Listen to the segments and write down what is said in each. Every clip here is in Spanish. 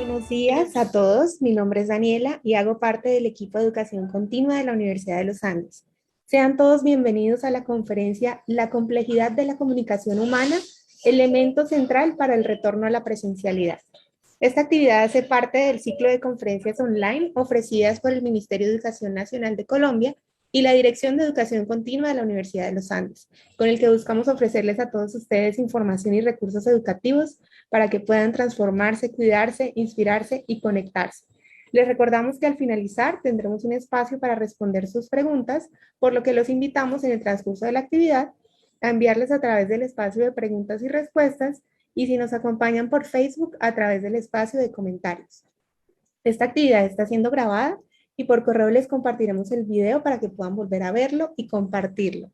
Buenos días a todos, mi nombre es Daniela y hago parte del equipo de educación continua de la Universidad de los Andes. Sean todos bienvenidos a la conferencia La complejidad de la comunicación humana, elemento central para el retorno a la presencialidad. Esta actividad hace parte del ciclo de conferencias online ofrecidas por el Ministerio de Educación Nacional de Colombia y la Dirección de Educación Continua de la Universidad de los Andes, con el que buscamos ofrecerles a todos ustedes información y recursos educativos para que puedan transformarse, cuidarse, inspirarse y conectarse. Les recordamos que al finalizar tendremos un espacio para responder sus preguntas, por lo que los invitamos en el transcurso de la actividad a enviarles a través del espacio de preguntas y respuestas y si nos acompañan por Facebook a través del espacio de comentarios. Esta actividad está siendo grabada y por correo les compartiremos el video para que puedan volver a verlo y compartirlo.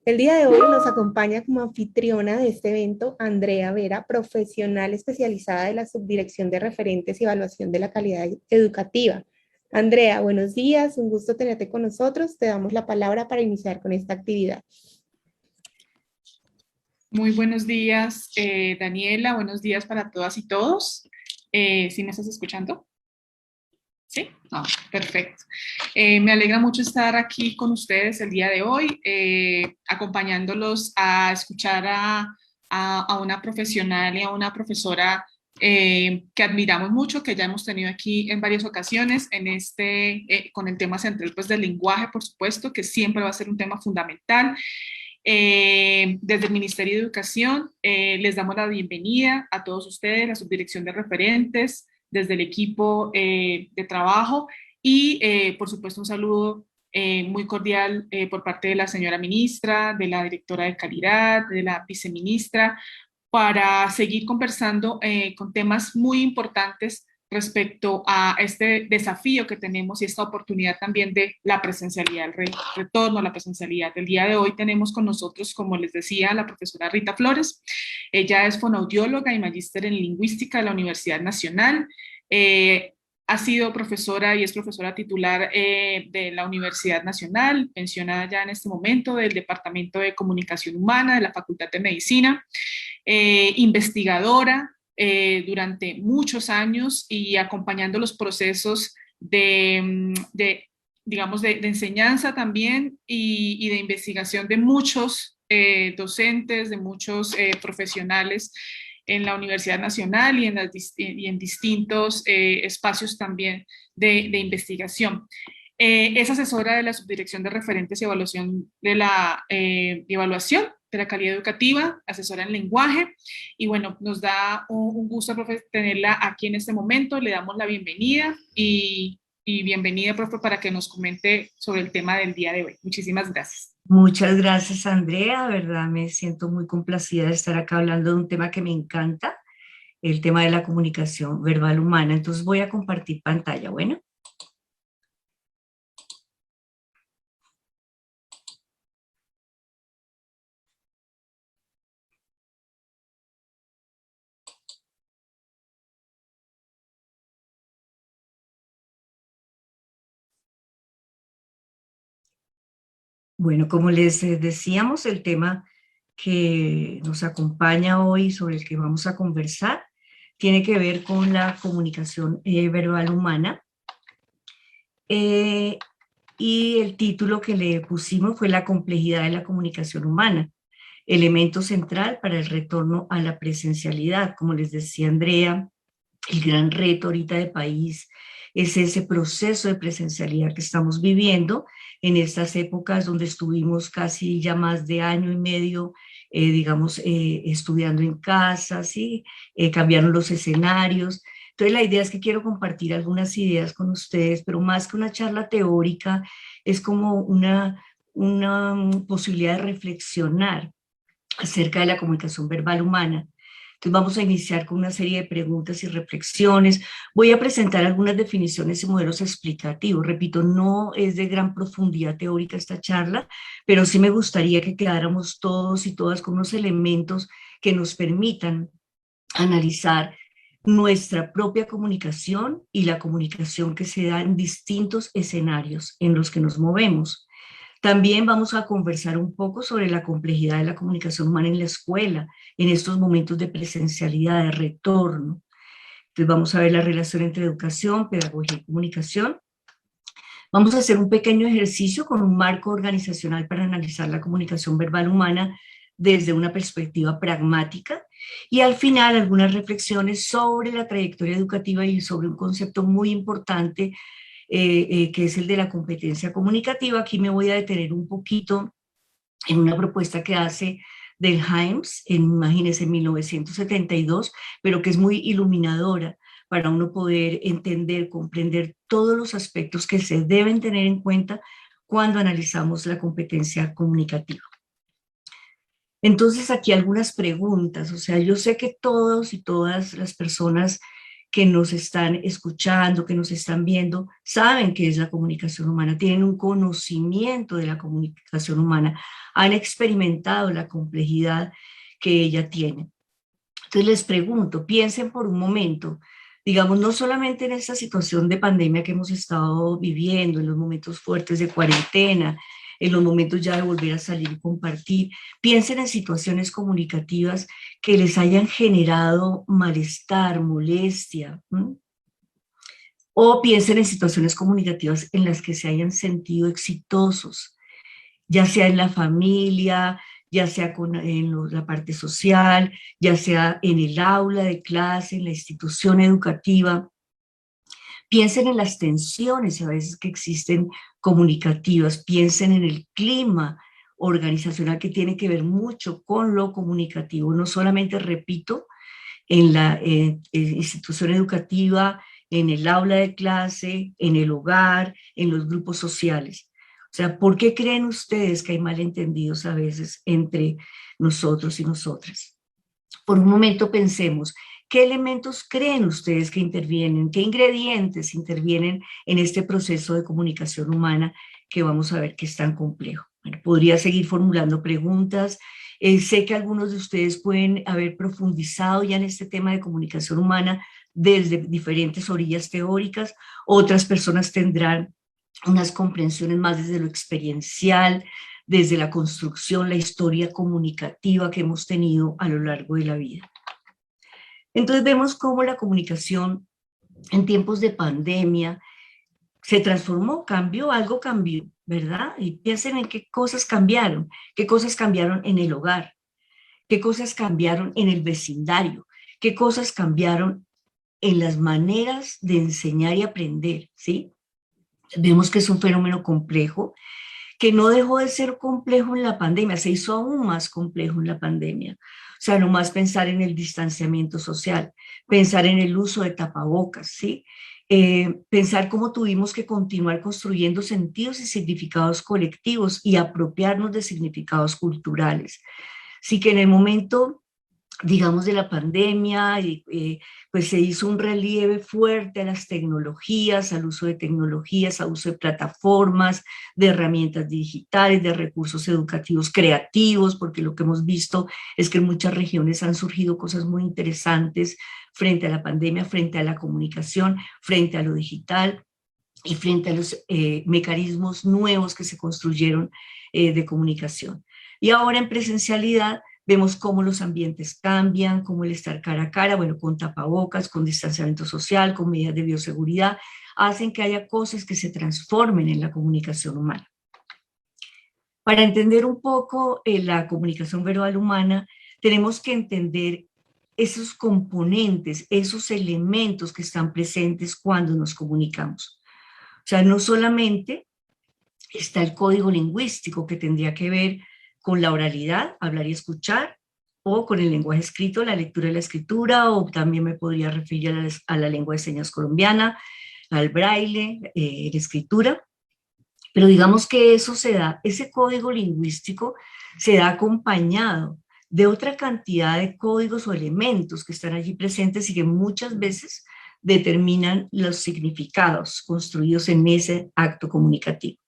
El día de hoy nos acompaña como anfitriona de este evento Andrea Vera, profesional especializada de la Subdirección de Referentes y Evaluación de la Calidad Educativa. Andrea, buenos días, un gusto tenerte con nosotros. Te damos la palabra para iniciar con esta actividad. Muy buenos días, Daniela. Buenos días para todas y todos. ¿Sí me estás escuchando? ¿Sí? Ah, perfecto. Me alegra mucho estar aquí con ustedes el día de hoy, acompañándolos a escuchar a una profesional y a una profesora que admiramos mucho, que ya hemos tenido aquí en varias ocasiones, con el tema central pues, del lenguaje, por supuesto, que siempre va a ser un tema fundamental. Desde el Ministerio de Educación les damos la bienvenida a todos ustedes, la Subdirección de Referentes, desde el equipo de trabajo y por supuesto un saludo muy cordial por parte de la señora ministra, de la directora de calidad, de la viceministra, para seguir conversando con temas muy importantes respecto a este desafío que tenemos y esta oportunidad también de la presencialidad, el retorno a la presencialidad. El día de hoy tenemos con nosotros, como les decía, la profesora Rita Flores. Ella es fonoaudióloga y magíster en lingüística de la Universidad Nacional. Ha sido profesora y es profesora titular de la Universidad Nacional, pensionada ya en este momento del Departamento de Comunicación Humana de la Facultad de Medicina, investigadora durante muchos años y acompañando los procesos digamos, de enseñanza también y de investigación de muchos docentes, de muchos profesionales en la Universidad Nacional y en distintos espacios también de investigación. Es asesora de la Subdirección de Referentes y Evaluación de la calidad educativa, asesora en lenguaje, y bueno, nos da un gusto, profe, tenerla aquí en este momento. Le damos la bienvenida y bienvenida, profe, para que nos comente sobre el tema del día de hoy. Muchísimas gracias. Muchas gracias, Andrea. De verdad, me siento muy complacida de estar acá hablando de un tema que me encanta, el tema de la comunicación verbal humana. Entonces voy a compartir pantalla, ¿bueno? Bueno, como les decíamos, el tema que nos acompaña hoy, sobre el que vamos a conversar, tiene que ver con la comunicación verbal humana. Y el título que le pusimos fue La complejidad de la comunicación humana, elemento central para el retorno a la presencialidad. Como les decía Andrea, el gran reto ahorita de país es ese proceso de presencialidad que estamos viviendo en estas épocas donde estuvimos casi ya más de año y medio, digamos, estudiando en casa, ¿sí? Cambiaron los escenarios. Entonces la idea es que quiero compartir algunas ideas con ustedes, pero más que una charla teórica, es como una posibilidad de reflexionar acerca de la comunicación verbal humana. Entonces vamos a iniciar con una serie de preguntas y reflexiones. Voy a presentar algunas definiciones y modelos explicativos. Repito, no es de gran profundidad teórica esta charla, pero sí me gustaría que quedáramos todos y todas con unos elementos que nos permitan analizar nuestra propia comunicación y la comunicación que se da en distintos escenarios en los que nos movemos. También vamos a conversar un poco sobre la complejidad de la comunicación humana en la escuela, en estos momentos de presencialidad, de retorno. Entonces vamos a ver la relación entre educación, pedagogía y comunicación. Vamos a hacer un pequeño ejercicio con un marco organizacional para analizar la comunicación verbal humana desde una perspectiva pragmática, y al final algunas reflexiones sobre la trayectoria educativa y sobre un concepto muy importante que es el de la competencia comunicativa. Aquí me voy a detener un poquito en una propuesta que hace Del Hymes, imagínense, en 1972, pero que es muy iluminadora para uno poder entender, comprender todos los aspectos que se deben tener en cuenta cuando analizamos la competencia comunicativa. Entonces, aquí algunas preguntas. O sea, yo sé que todos y todas las personas que nos están escuchando, que nos están viendo, saben qué es la comunicación humana, tienen un conocimiento de la comunicación humana, han experimentado la complejidad que ella tiene. Entonces les pregunto, piensen por un momento, digamos, no solamente en esta situación de pandemia que hemos estado viviendo, en los momentos fuertes de cuarentena, en los momentos ya de volver a salir y compartir, piensen en situaciones comunicativas que les hayan generado malestar, molestia, ¿m? O piensen en situaciones comunicativas en las que se hayan sentido exitosos, ya sea en la familia, ya sea la parte social, ya sea en el aula de clase, en la institución educativa. Piensen en las tensiones a veces que existen comunicativas, piensen en el clima organizacional que tiene que ver mucho con lo comunicativo, no solamente, repito, en la institución educativa, en el aula de clase, en el hogar, en los grupos sociales. O sea, ¿por qué creen ustedes que hay malentendidos a veces entre nosotros y nosotras? Por un momento pensemos, ¿qué elementos creen ustedes que intervienen? ¿Qué ingredientes intervienen en este proceso de comunicación humana que vamos a ver que es tan complejo? Bueno, podría seguir formulando preguntas. Sé que algunos de ustedes pueden haber profundizado ya en este tema de comunicación humana desde diferentes orillas teóricas. Otras personas tendrán unas comprensiones más desde lo experiencial, desde la construcción, la historia comunicativa que hemos tenido a lo largo de la vida. Entonces vemos cómo la comunicación en tiempos de pandemia se transformó, cambió, algo cambió, ¿verdad? Y piensen en qué cosas cambiaron en el hogar, qué cosas cambiaron en el vecindario, qué cosas cambiaron en las maneras de enseñar y aprender, ¿sí? Vemos que es un fenómeno complejo, que no dejó de ser complejo en la pandemia, se hizo aún más complejo en la pandemia. O sea, nomás pensar en el distanciamiento social, pensar en el uso de tapabocas, ¿sí? Pensar cómo tuvimos que continuar construyendo sentidos y significados colectivos y apropiarnos de significados culturales. Sí que en el momento, digamos, de la pandemia, pues se hizo un relieve fuerte a las tecnologías, al uso de tecnologías, al uso de plataformas, de herramientas digitales, de recursos educativos creativos, porque lo que hemos visto es que en muchas regiones han surgido cosas muy interesantes frente a la pandemia, frente a la comunicación, frente a lo digital y frente a los mecanismos nuevos que se construyeron de comunicación. Y ahora en presencialidad, vemos cómo los ambientes cambian, cómo el estar cara a cara, bueno, con tapabocas, con distanciamiento social, con medidas de bioseguridad, hacen que haya cosas que se transformen en la comunicación humana. Para entender un poco la comunicación verbal humana, tenemos que entender esos componentes, esos elementos que están presentes cuando nos comunicamos. O sea, no solamente está el código lingüístico que tendría que ver con la oralidad, hablar y escuchar, o con el lenguaje escrito, la lectura y la escritura, o también me podría referir a la lengua de señas colombiana, al braille, la escritura. Pero digamos que eso se da, ese código lingüístico se da acompañado de otra cantidad de códigos o elementos que están allí presentes y que muchas veces determinan los significados construidos en ese acto comunicativo.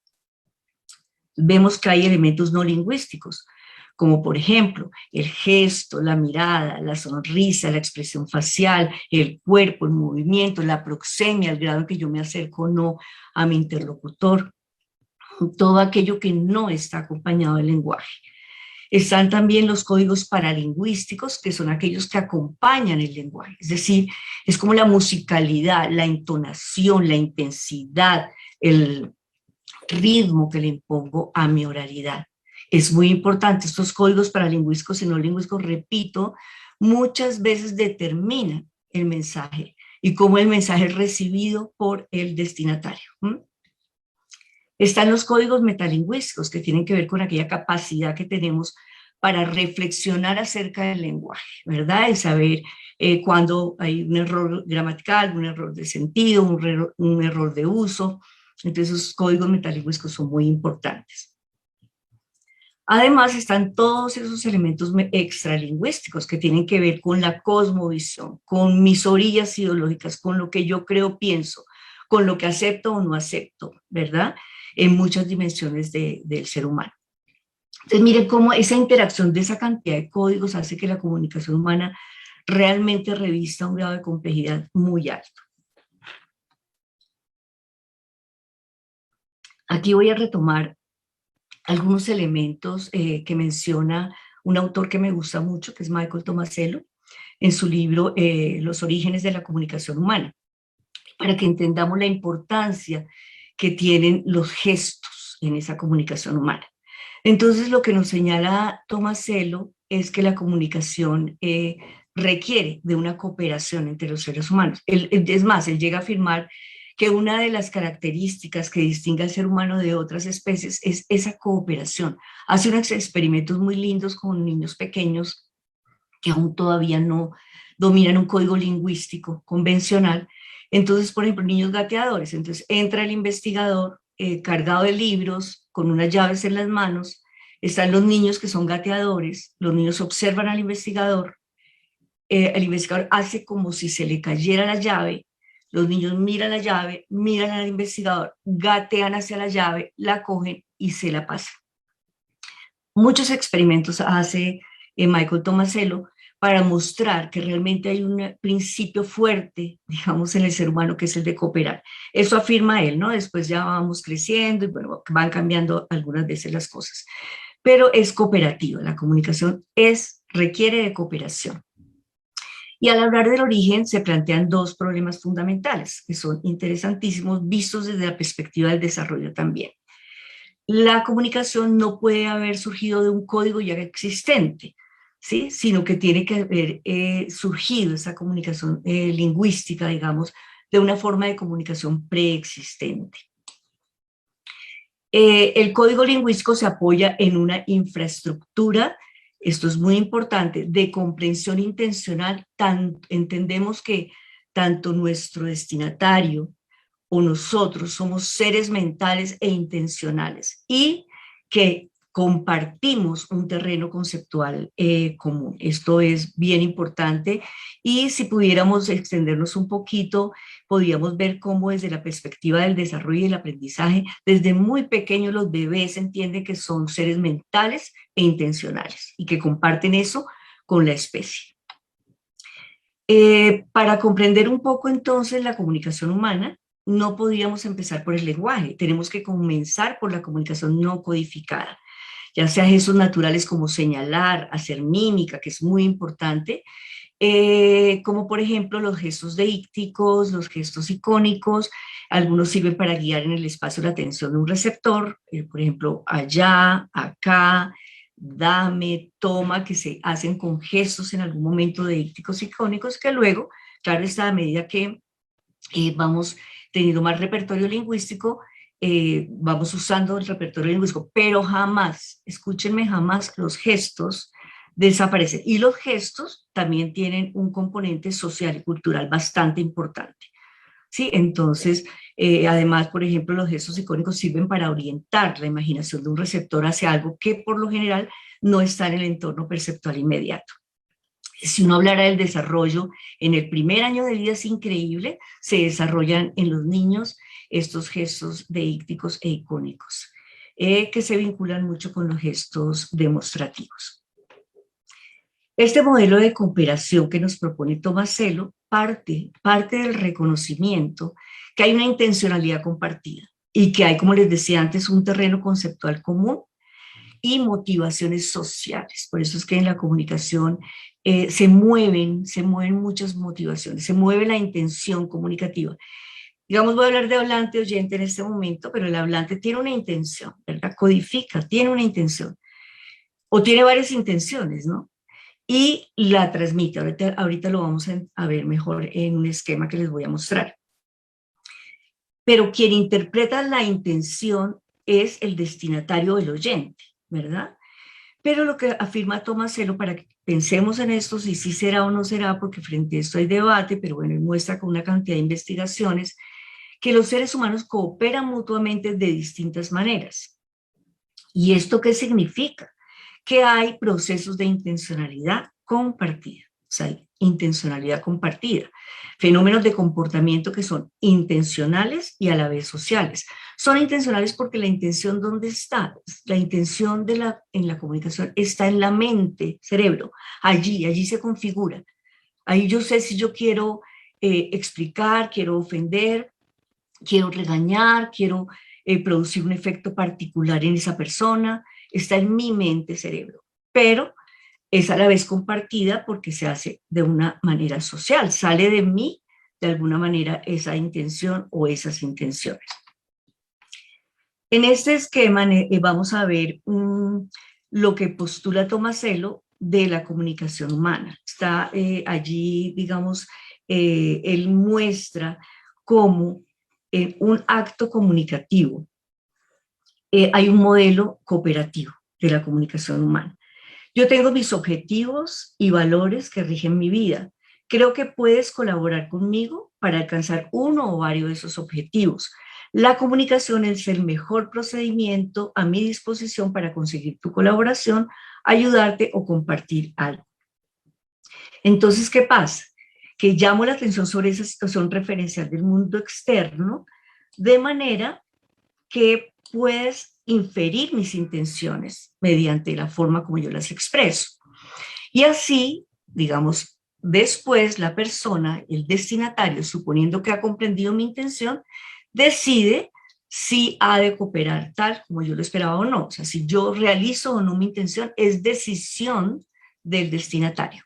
Vemos que hay elementos no lingüísticos, como por ejemplo el gesto, la mirada, la sonrisa, la expresión facial, el cuerpo, el movimiento, la proxemia, el grado en que yo me acerco o no a mi interlocutor, todo aquello que no está acompañado del lenguaje. Están también los códigos paralingüísticos, que son aquellos que acompañan el lenguaje, es decir, es como la musicalidad, la entonación, la intensidad, el ritmo que le impongo a mi oralidad. Es muy importante, estos códigos paralingüísticos y no lingüísticos, repito, muchas veces determinan el mensaje y cómo el mensaje es recibido por el destinatario. Están los códigos metalingüísticos, que tienen que ver con aquella capacidad que tenemos para reflexionar acerca del lenguaje, ¿verdad? Y saber cuando hay un error gramatical, un error de sentido, un error de uso. Entonces, esos códigos metalingüísticos son muy importantes. Además, están todos esos elementos extralingüísticos que tienen que ver con la cosmovisión, con mis orillas ideológicas, con lo que yo creo, pienso, con lo que acepto o no acepto, ¿verdad? En muchas dimensiones del ser humano. Entonces, miren cómo esa interacción de esa cantidad de códigos hace que la comunicación humana realmente revista un grado de complejidad muy alto. Aquí voy a retomar algunos elementos que menciona un autor que me gusta mucho, que es Michael Tomasello, en su libro Los orígenes de la comunicación humana, para que entendamos la importancia que tienen los gestos en esa comunicación humana. Entonces, lo que nos señala Tomasello es que la comunicación requiere de una cooperación entre los seres humanos. Es más, él llega a afirmar que una de las características que distingue al ser humano de otras especies es esa cooperación. Hace unos experimentos muy lindos con niños pequeños que aún todavía no dominan un código lingüístico convencional. Entonces, por ejemplo, niños gateadores. Entonces, entra el investigador cargado de libros, con unas llaves en las manos. Están los niños que son gateadores. Los niños observan al investigador. El investigador hace como si se le cayera la llave. Los niños miran la llave, miran al investigador, gatean hacia la llave, la cogen y se la pasan. Muchos experimentos hace Michael Tomasello para mostrar que realmente hay un principio fuerte, digamos, en el ser humano, que es el de cooperar. Eso afirma él, ¿no? Después ya vamos creciendo y bueno, van cambiando algunas veces las cosas. Pero es cooperativa, la comunicación requiere de cooperación. Y al hablar del origen se plantean dos problemas fundamentales que son interesantísimos vistos desde la perspectiva del desarrollo también. La comunicación no puede haber surgido de un código ya existente, ¿sí? Sino que tiene que haber surgido esa comunicación lingüística, digamos, de una forma de comunicación preexistente. El código lingüístico se apoya en una infraestructura, esto es muy importante, de comprensión intencional. Entendemos que tanto nuestro destinatario o nosotros somos seres mentales e intencionales y que compartimos un terreno conceptual común. Esto es bien importante y si pudiéramos extendernos un poquito, podríamos ver cómo desde la perspectiva del desarrollo y el aprendizaje, desde muy pequeños los bebés entienden que son seres mentales e intencionales y que comparten eso con la especie. Para comprender un poco entonces la comunicación humana, no podríamos empezar por el lenguaje, tenemos que comenzar por la comunicación no codificada, ya sea gestos naturales como señalar, hacer mímica, que es muy importante, como por ejemplo los gestos deícticos, los gestos icónicos, algunos sirven para guiar en el espacio la atención de un receptor, por ejemplo, allá, acá, dame, toma, que se hacen con gestos en algún momento deícticos icónicos, que luego, claro está, a medida que vamos teniendo más repertorio lingüístico, vamos usando el repertorio lingüístico, pero jamás, escúchenme, jamás los gestos desaparecen. Y los gestos también tienen un componente social y cultural bastante importante. ¿Sí? Entonces, además, por ejemplo, los gestos icónicos sirven para orientar la imaginación de un receptor hacia algo que por lo general no está en el entorno perceptual inmediato. Si uno hablara del desarrollo, en el primer año de vida es increíble, se desarrollan en los niños estos gestos deícticos e icónicos, que se vinculan mucho con los gestos demostrativos. Este modelo de cooperación que nos propone Tomasello parte del reconocimiento que hay una intencionalidad compartida y que hay, como les decía antes, un terreno conceptual común y motivaciones sociales. Por eso es que en la comunicación se mueven muchas motivaciones, se mueve la intención comunicativa. Digamos, voy a hablar de hablante oyente en este momento, pero el hablante tiene una intención, ¿verdad? Codifica, tiene una intención, o tiene varias intenciones, ¿no? Y la transmite. Ahorita lo vamos a ver mejor en un esquema que les voy a mostrar. Pero quien interpreta la intención es el destinatario o el oyente, ¿verdad? Pero lo que afirma Tomasello, para que pensemos en esto, si sí será o no será, porque frente a esto hay debate, pero bueno, él muestra con una cantidad de investigaciones que los seres humanos cooperan mutuamente de distintas maneras. ¿Y esto qué significa? Que hay procesos de intencionalidad compartida, o sea, intencionalidad compartida, fenómenos de comportamiento que son intencionales y a la vez sociales. Son intencionales porque la intención, ¿dónde está? La intención en la comunicación está en la mente, cerebro, allí se configura. Ahí yo sé si yo quiero explicar, quiero ofender, quiero regañar, quiero producir un efecto particular en esa persona, está en mi mente, cerebro, pero es a la vez compartida porque se hace de una manera social, sale de mí de alguna manera esa intención o esas intenciones. En este esquema vamos a ver lo que postula Tomasello de la comunicación humana. Está allí, digamos, él muestra cómo en un acto comunicativo hay un modelo cooperativo de la comunicación humana. Yo tengo mis objetivos y valores que rigen mi vida. Creo que puedes colaborar conmigo para alcanzar uno o varios de esos objetivos. La comunicación es el mejor procedimiento a mi disposición para conseguir tu colaboración, ayudarte o compartir algo. Entonces, ¿qué pasa? Que llamo la atención sobre esa situación referencial del mundo externo, de manera que puedes inferir mis intenciones mediante la forma como yo las expreso. Y así, digamos, después la persona, el destinatario, suponiendo que ha comprendido mi intención, decide si ha de cooperar tal como yo lo esperaba o no. O sea, si yo realizo o no mi intención, es decisión del destinatario.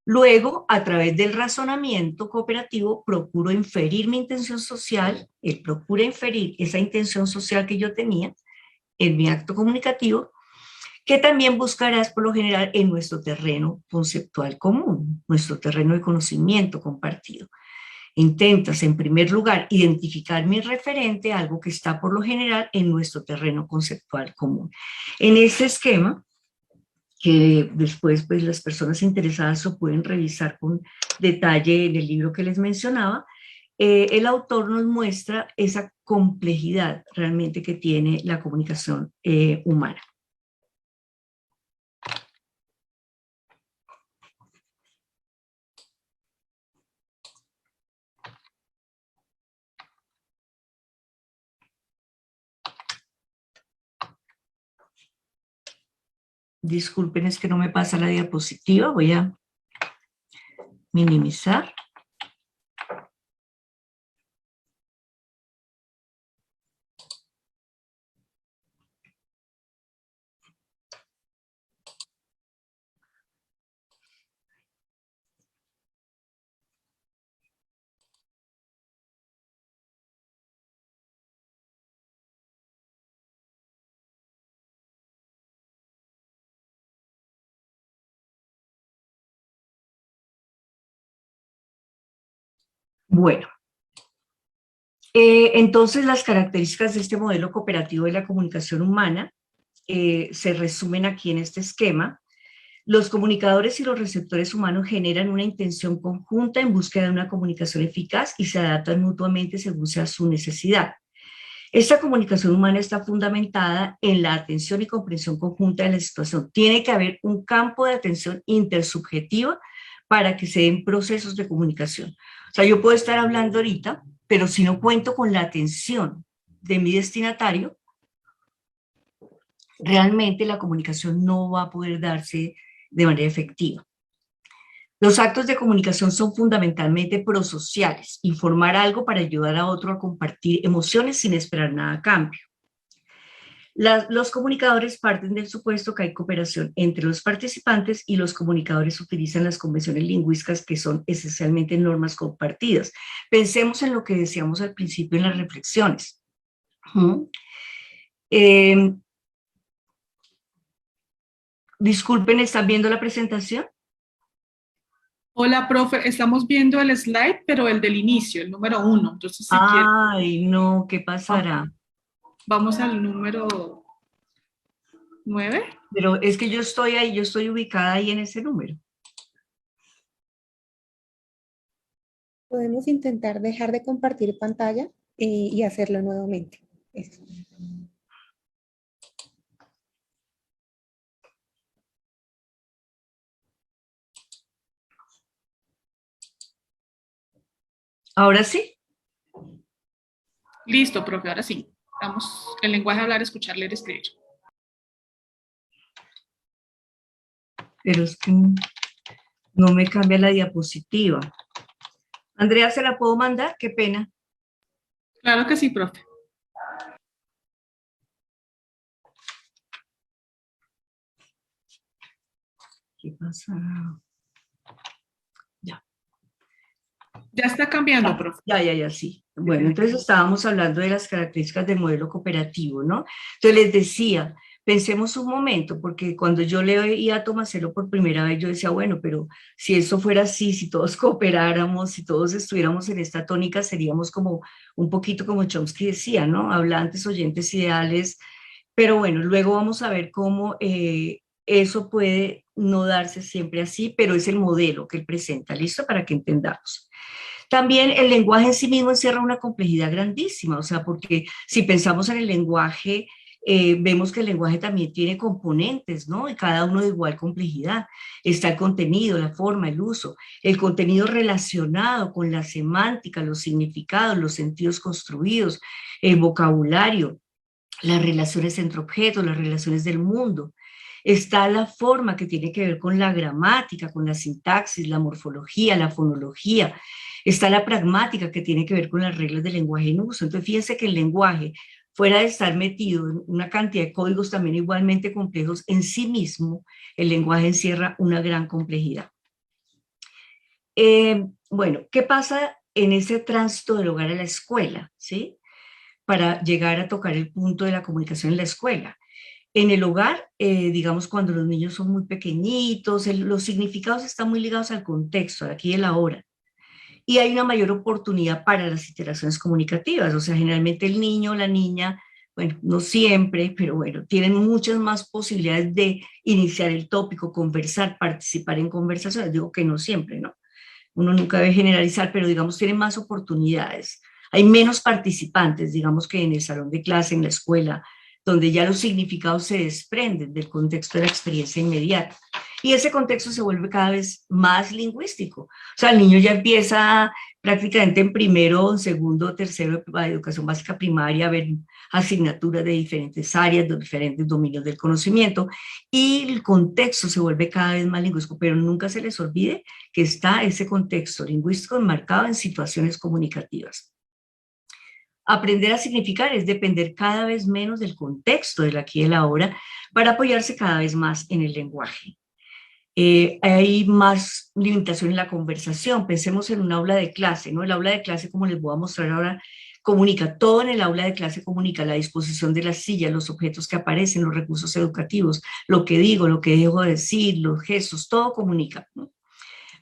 Luego, a través del razonamiento cooperativo, procuro inferir mi intención social, él procura inferir esa intención social que yo tenía en mi acto comunicativo, que también buscarás por lo general en nuestro terreno conceptual común, nuestro terreno de conocimiento compartido. Intentas, en primer lugar, identificar mi referente, algo que está por lo general en nuestro terreno conceptual común. En este esquema, que después pues, las personas interesadas lo pueden revisar con detalle en el libro que les mencionaba, el autor nos muestra esa complejidad realmente que tiene la comunicación humana. Disculpen, es que no me pasa la diapositiva, voy a minimizar. Bueno, entonces las características de este modelo cooperativo de la comunicación humana se resumen aquí en este esquema. Los comunicadores y los receptores humanos generan una intención conjunta en búsqueda de una comunicación eficaz y se adaptan mutuamente según sea su necesidad. Esta comunicación humana está fundamentada en la atención y comprensión conjunta de la situación. Tiene que haber un campo de atención intersubjetiva para que se den procesos de comunicación. O sea, yo puedo estar hablando ahorita, pero si no cuento con la atención de mi destinatario, realmente la comunicación no va a poder darse de manera efectiva. Los actos de comunicación son fundamentalmente prosociales, informar algo para ayudar a otro a compartir emociones sin esperar nada a cambio. Los comunicadores parten del supuesto que hay cooperación entre los participantes y los comunicadores utilizan las convenciones lingüísticas que son esencialmente normas compartidas. Pensemos en lo que decíamos al principio en las reflexiones. Disculpen, ¿están viendo la presentación? Hola, profe, estamos viendo el slide, pero el del inicio, el número 1. Entonces, si Ay, no, ¿qué pasará? vamos al número 9. Pero es que yo estoy ahí, yo estoy ubicada ahí en ese número. Podemos intentar dejar de compartir pantalla y hacerlo nuevamente. Eso. ¿Ahora sí? Listo, profe, ahora sí. Vamos, el lenguaje hablar, escuchar, leer, escribir. Pero es que no me cambia la diapositiva. Andrea, ¿se la puedo mandar? Qué pena. Claro que sí, profe. ¿Qué pasa? Ya. Ya está cambiando, profe. Ya, sí. Bueno, entonces estábamos hablando de las características del modelo cooperativo, ¿no? Entonces les decía, pensemos un momento, porque cuando yo leía a Tomasello por primera vez, yo decía, bueno, pero si eso fuera así, si todos cooperáramos, si todos estuviéramos en esta tónica, seríamos como un poquito como Chomsky decía, ¿no? Hablantes, oyentes, ideales. Pero bueno, luego vamos a ver cómo eso puede no darse siempre así, pero es el modelo que él presenta, ¿listo? Para que entendamos. También el lenguaje en sí mismo encierra una complejidad grandísima, o sea, porque si pensamos en el lenguaje, vemos que el lenguaje también tiene componentes, ¿no? Y cada uno de igual complejidad. Está el contenido, la forma, el uso, el contenido relacionado con la semántica, los significados, los sentidos construidos, el vocabulario, las relaciones entre objetos, las relaciones del mundo. Está la forma que tiene que ver con la gramática, con la sintaxis, la morfología, la fonología. Está la pragmática que tiene que ver con las reglas del lenguaje en uso. Entonces, fíjense que el lenguaje, fuera de estar metido en una cantidad de códigos también igualmente complejos, en sí mismo, el lenguaje encierra una gran complejidad. Bueno, ¿qué pasa en ese tránsito del hogar a la escuela? ¿Sí? Para llegar a tocar el punto de la comunicación en la escuela. En el hogar, digamos, cuando los niños son muy pequeñitos, los significados están muy ligados al contexto, al aquí y el ahora. Y hay una mayor oportunidad para las interacciones comunicativas, o sea, generalmente el niño o la niña, bueno, no siempre, pero bueno, tienen muchas más posibilidades de iniciar el tópico, conversar, participar en conversaciones. Digo que no siempre, ¿no? Uno nunca debe generalizar, pero digamos, tienen más oportunidades. Hay menos participantes, digamos, que en el salón de clase, en la escuela, donde ya los significados se desprenden del contexto de la experiencia inmediata. Y ese contexto se vuelve cada vez más lingüístico. O sea, el niño ya empieza prácticamente en primero, en segundo, tercero de educación básica primaria a ver asignaturas de diferentes áreas, de diferentes dominios del conocimiento, y el contexto se vuelve cada vez más lingüístico, pero nunca se les olvide que está ese contexto lingüístico enmarcado en situaciones comunicativas. Aprender a significar es depender cada vez menos del contexto del aquí y el ahora para apoyarse cada vez más en el lenguaje. Hay más limitación en la conversación. Pensemos en un aula de clase, ¿no? El aula de clase, como les voy a mostrar ahora, comunica. Todo en el aula de clase comunica: la disposición de las sillas, los objetos que aparecen, los recursos educativos, lo que digo, lo que dejo de decir, los gestos, todo comunica, ¿no?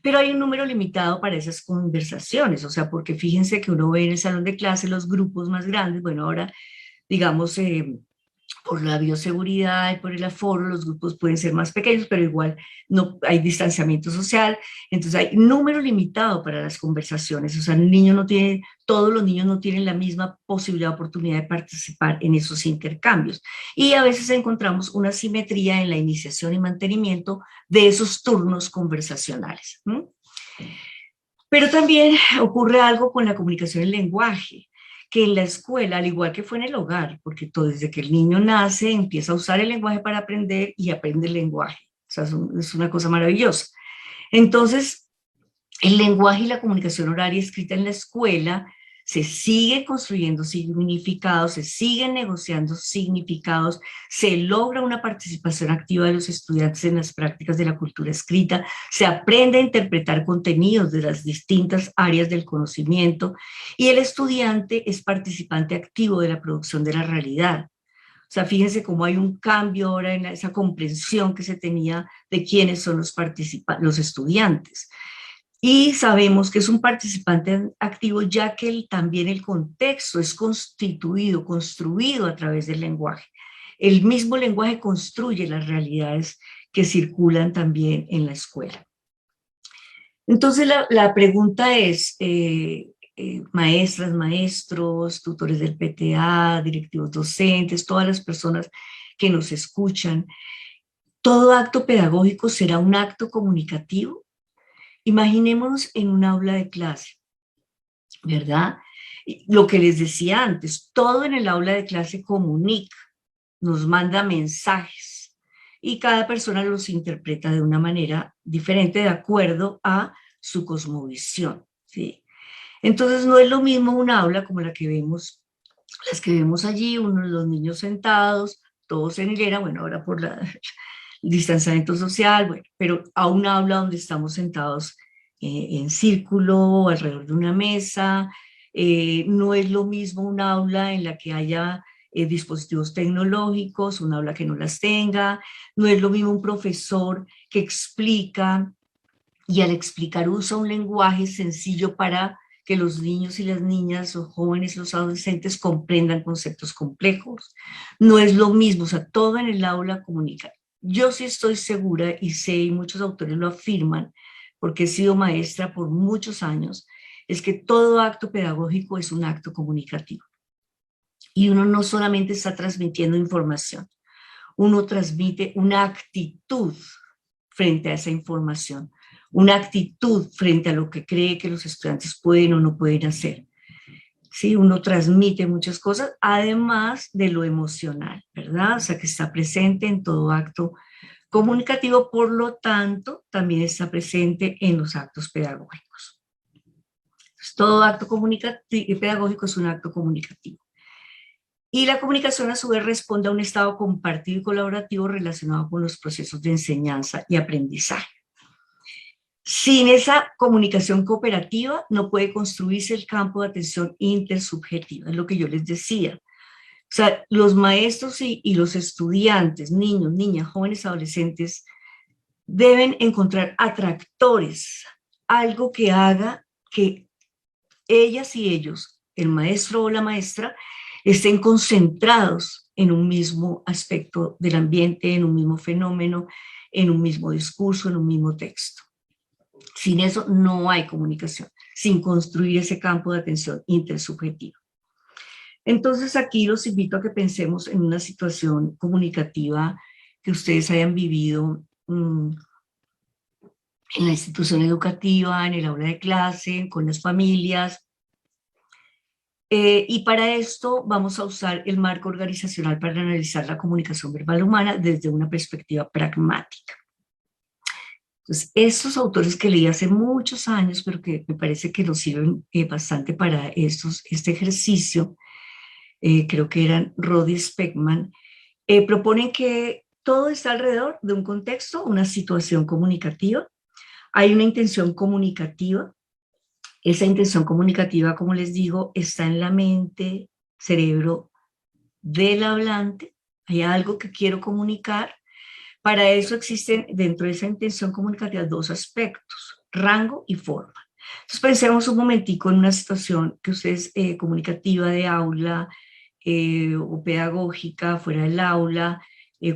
Pero hay un número limitado para esas conversaciones, o sea, porque fíjense que uno ve en el salón de clase los grupos más grandes. Bueno, ahora, digamos, por la bioseguridad y por el aforo, los grupos pueden ser más pequeños, pero igual no hay distanciamiento social, entonces hay número limitado para las conversaciones, o sea, el niño no tiene, todos los niños no tienen la misma posibilidad, oportunidad de participar en esos intercambios, y a veces encontramos una simetría en la iniciación y mantenimiento de esos turnos conversacionales. Pero también ocurre algo con la comunicación en lenguaje, que en la escuela, al igual que fue en el hogar, porque todo, desde que el niño nace, empieza a usar el lenguaje para aprender y aprende el lenguaje. O sea, es una cosa maravillosa. Entonces, el lenguaje y la comunicación oral y escrita en la escuela se siguen construyendo significados, se siguen negociando significados, se logra una participación activa de los estudiantes en las prácticas de la cultura escrita, se aprende a interpretar contenidos de las distintas áreas del conocimiento y el estudiante es participante activo de la producción de la realidad. O sea, fíjense cómo hay un cambio ahora en esa comprensión que se tenía de quiénes son los estudiantes. Y sabemos que es un participante activo ya que también el contexto es construido a través del lenguaje. El mismo lenguaje construye las realidades que circulan también en la escuela. Entonces la pregunta es, maestras, maestros, tutores del PTA, directivos docentes, todas las personas que nos escuchan, ¿todo acto pedagógico será un acto comunicativo? Imaginémonos en un aula de clase, ¿verdad? Lo que les decía antes, todo en el aula de clase comunica, nos manda mensajes y cada persona los interpreta de una manera diferente de acuerdo a su cosmovisión, ¿sí? Entonces no es lo mismo un aula como la que vemos, las que vemos allí, los niños sentados, todos en hilera, bueno, ahora por el distanciamiento social, bueno, pero a un aula donde estamos sentados en círculo, alrededor de una mesa, no es lo mismo un aula en la que haya dispositivos tecnológicos, un aula que no las tenga, no es lo mismo un profesor que explica y al explicar usa un lenguaje sencillo para que los niños y las niñas, los jóvenes, los adolescentes comprendan conceptos complejos. No es lo mismo, o sea, todo en el aula comunica. Yo sí estoy segura y sé, y muchos autores lo afirman, porque he sido maestra por muchos años, es que todo acto pedagógico es un acto comunicativo. Y uno no solamente está transmitiendo información, uno transmite una actitud frente a esa información, una actitud frente a lo que cree que los estudiantes pueden o no pueden hacer. Sí, uno transmite muchas cosas, además de lo emocional, ¿verdad? O sea, que está presente en todo acto comunicativo, por lo tanto, también está presente en los actos pedagógicos. Entonces, todo acto pedagógico es un acto comunicativo. Y la comunicación a su vez responde a un estado compartido y colaborativo relacionado con los procesos de enseñanza y aprendizaje. Sin esa comunicación cooperativa no puede construirse el campo de atención intersubjetiva, es lo que yo les decía. O sea, los maestros y los estudiantes, niños, niñas, jóvenes, adolescentes, deben encontrar atractores, algo que haga que ellas y ellos, el maestro o la maestra, estén concentrados en un mismo aspecto del ambiente, en un mismo fenómeno, en un mismo discurso, en un mismo texto. Sin eso no hay comunicación, sin construir ese campo de atención intersubjetivo. Entonces aquí los invito a que pensemos en una situación comunicativa que ustedes hayan vivido en la institución educativa, en el aula de clase, con las familias. Y para esto vamos a usar el marco organizacional para analizar la comunicación verbal humana desde una perspectiva pragmática. Entonces, estos autores que leí hace muchos años, pero que me parece que nos sirven bastante para este ejercicio, creo que eran Rod y Speckman, proponen que todo está alrededor de un contexto, una situación comunicativa. Hay una intención comunicativa. Esa intención comunicativa, como les digo, está en la mente, cerebro del hablante. Hay algo que quiero comunicar. Para eso existen dentro de esa intención comunicativa dos aspectos, rango y forma. Entonces pensemos un momentico en una situación que ustedes comunicativa de aula o pedagógica fuera del aula,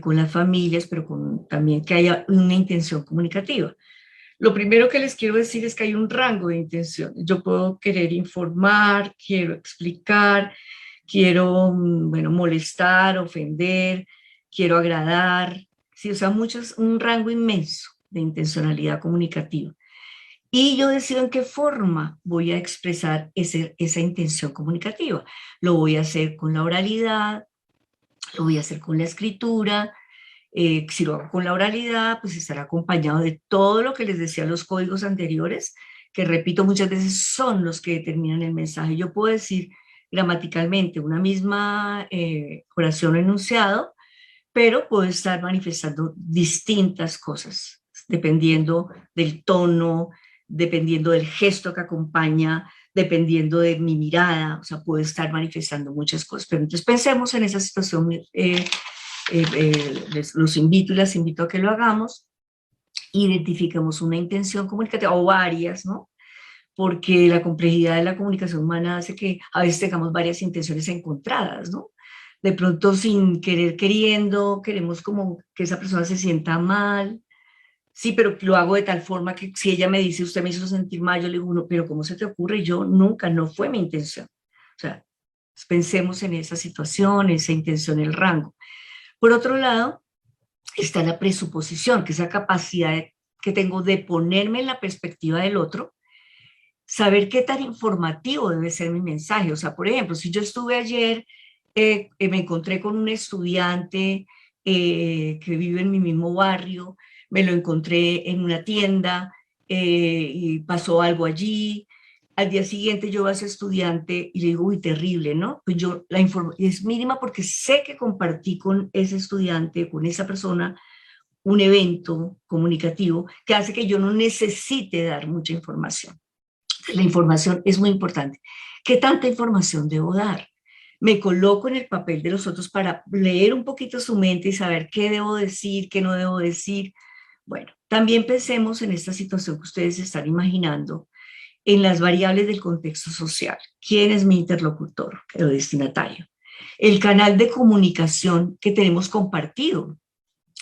con las familias, pero también que haya una intención comunicativa. Lo primero que les quiero decir es que hay un rango de intención. Yo puedo querer informar, quiero explicar, quiero, bueno, molestar, ofender, quiero agradar. Sí, o sea, un rango inmenso de intencionalidad comunicativa. Y yo decido en qué forma voy a expresar esa intención comunicativa. Lo voy a hacer con la oralidad, lo voy a hacer con la escritura. Si lo hago con la oralidad, pues estará acompañado de todo lo que les decía los códigos anteriores, que repito muchas veces, son los que determinan el mensaje. Yo puedo decir gramaticalmente una misma oración o enunciado, pero puedo estar manifestando distintas cosas, dependiendo del tono, dependiendo del gesto que acompaña, dependiendo de mi mirada, o sea, puedo estar manifestando muchas cosas. Pero entonces pensemos en esa situación, los invito y las invito a que lo hagamos, identifiquemos una intención comunicativa o varias, ¿no? Porque la complejidad de la comunicación humana hace que a veces tengamos varias intenciones encontradas, ¿no? De pronto sin querer queriendo, queremos como que esa persona se sienta mal, sí, pero lo hago de tal forma que si ella me dice, usted me hizo sentir mal, yo le digo, no, pero ¿cómo se te ocurre? Yo nunca, no fue mi intención. O sea, pensemos en esa situación, esa intención, el rango. Por otro lado, está la presuposición, que es esa capacidad que tengo de ponerme en la perspectiva del otro, saber qué tan informativo debe ser mi mensaje. O sea, por ejemplo, si yo estuve ayer, me encontré con un estudiante que vive en mi mismo barrio, me lo encontré en una tienda y pasó algo allí. Al día siguiente yo veo a ese estudiante y le digo, uy, terrible, ¿no? Pues yo, la información es mínima porque sé que compartí con ese estudiante, con esa persona, un evento comunicativo que hace que yo no necesite dar mucha información. La información es muy importante. ¿Qué tanta información debo dar? Me coloco en el papel de los otros para leer un poquito su mente y saber qué debo decir, qué no debo decir. Bueno, también pensemos en esta situación que ustedes están imaginando, en las variables del contexto social. ¿Quién es mi interlocutor o destinatario? El canal de comunicación que tenemos compartido,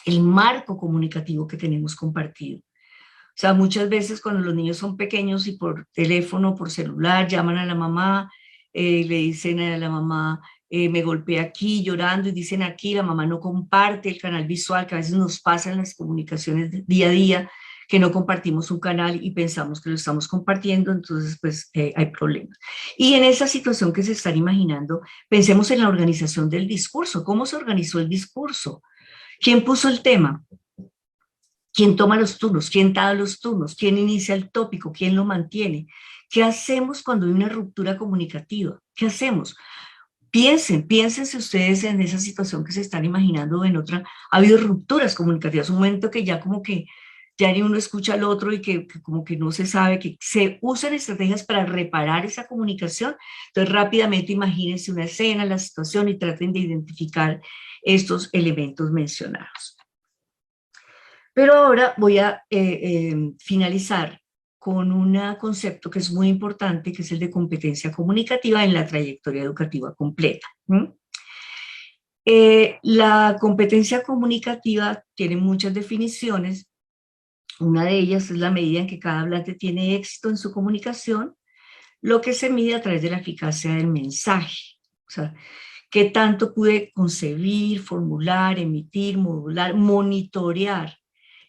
el marco comunicativo que tenemos compartido. O sea, muchas veces cuando los niños son pequeños y por teléfono, por celular, llaman a la mamá, le dicen a la mamá, me golpeé aquí llorando y dicen aquí, la mamá no comparte el canal visual, que a veces nos pasa en las comunicaciones día a día, que no compartimos un canal y pensamos que lo estamos compartiendo, entonces pues hay problemas. Y en esa situación que se están imaginando, pensemos en la organización del discurso. ¿Cómo se organizó el discurso? ¿Quién puso el tema? ¿Quién toma los turnos? ¿Quién da los turnos? ¿Quién inicia el tópico? ¿Quién lo mantiene? ¿Qué hacemos cuando hay una ruptura comunicativa? ¿Qué hacemos? Piénsense ustedes en esa situación que se están imaginando o en otra. Ha habido rupturas comunicativas, un momento que ya como que ya ni uno escucha al otro y que como que no se sabe, que se usan estrategias para reparar esa comunicación. Entonces rápidamente imagínense una escena, la situación y traten de identificar estos elementos mencionados. Pero ahora voy a finalizar con un concepto que es muy importante, que es el de competencia comunicativa en la trayectoria educativa completa. La competencia comunicativa tiene muchas definiciones. Una de ellas es la medida en que cada hablante tiene éxito en su comunicación, lo que se mide a través de la eficacia del mensaje. O sea, qué tanto pude concebir, formular, emitir, modular, monitorear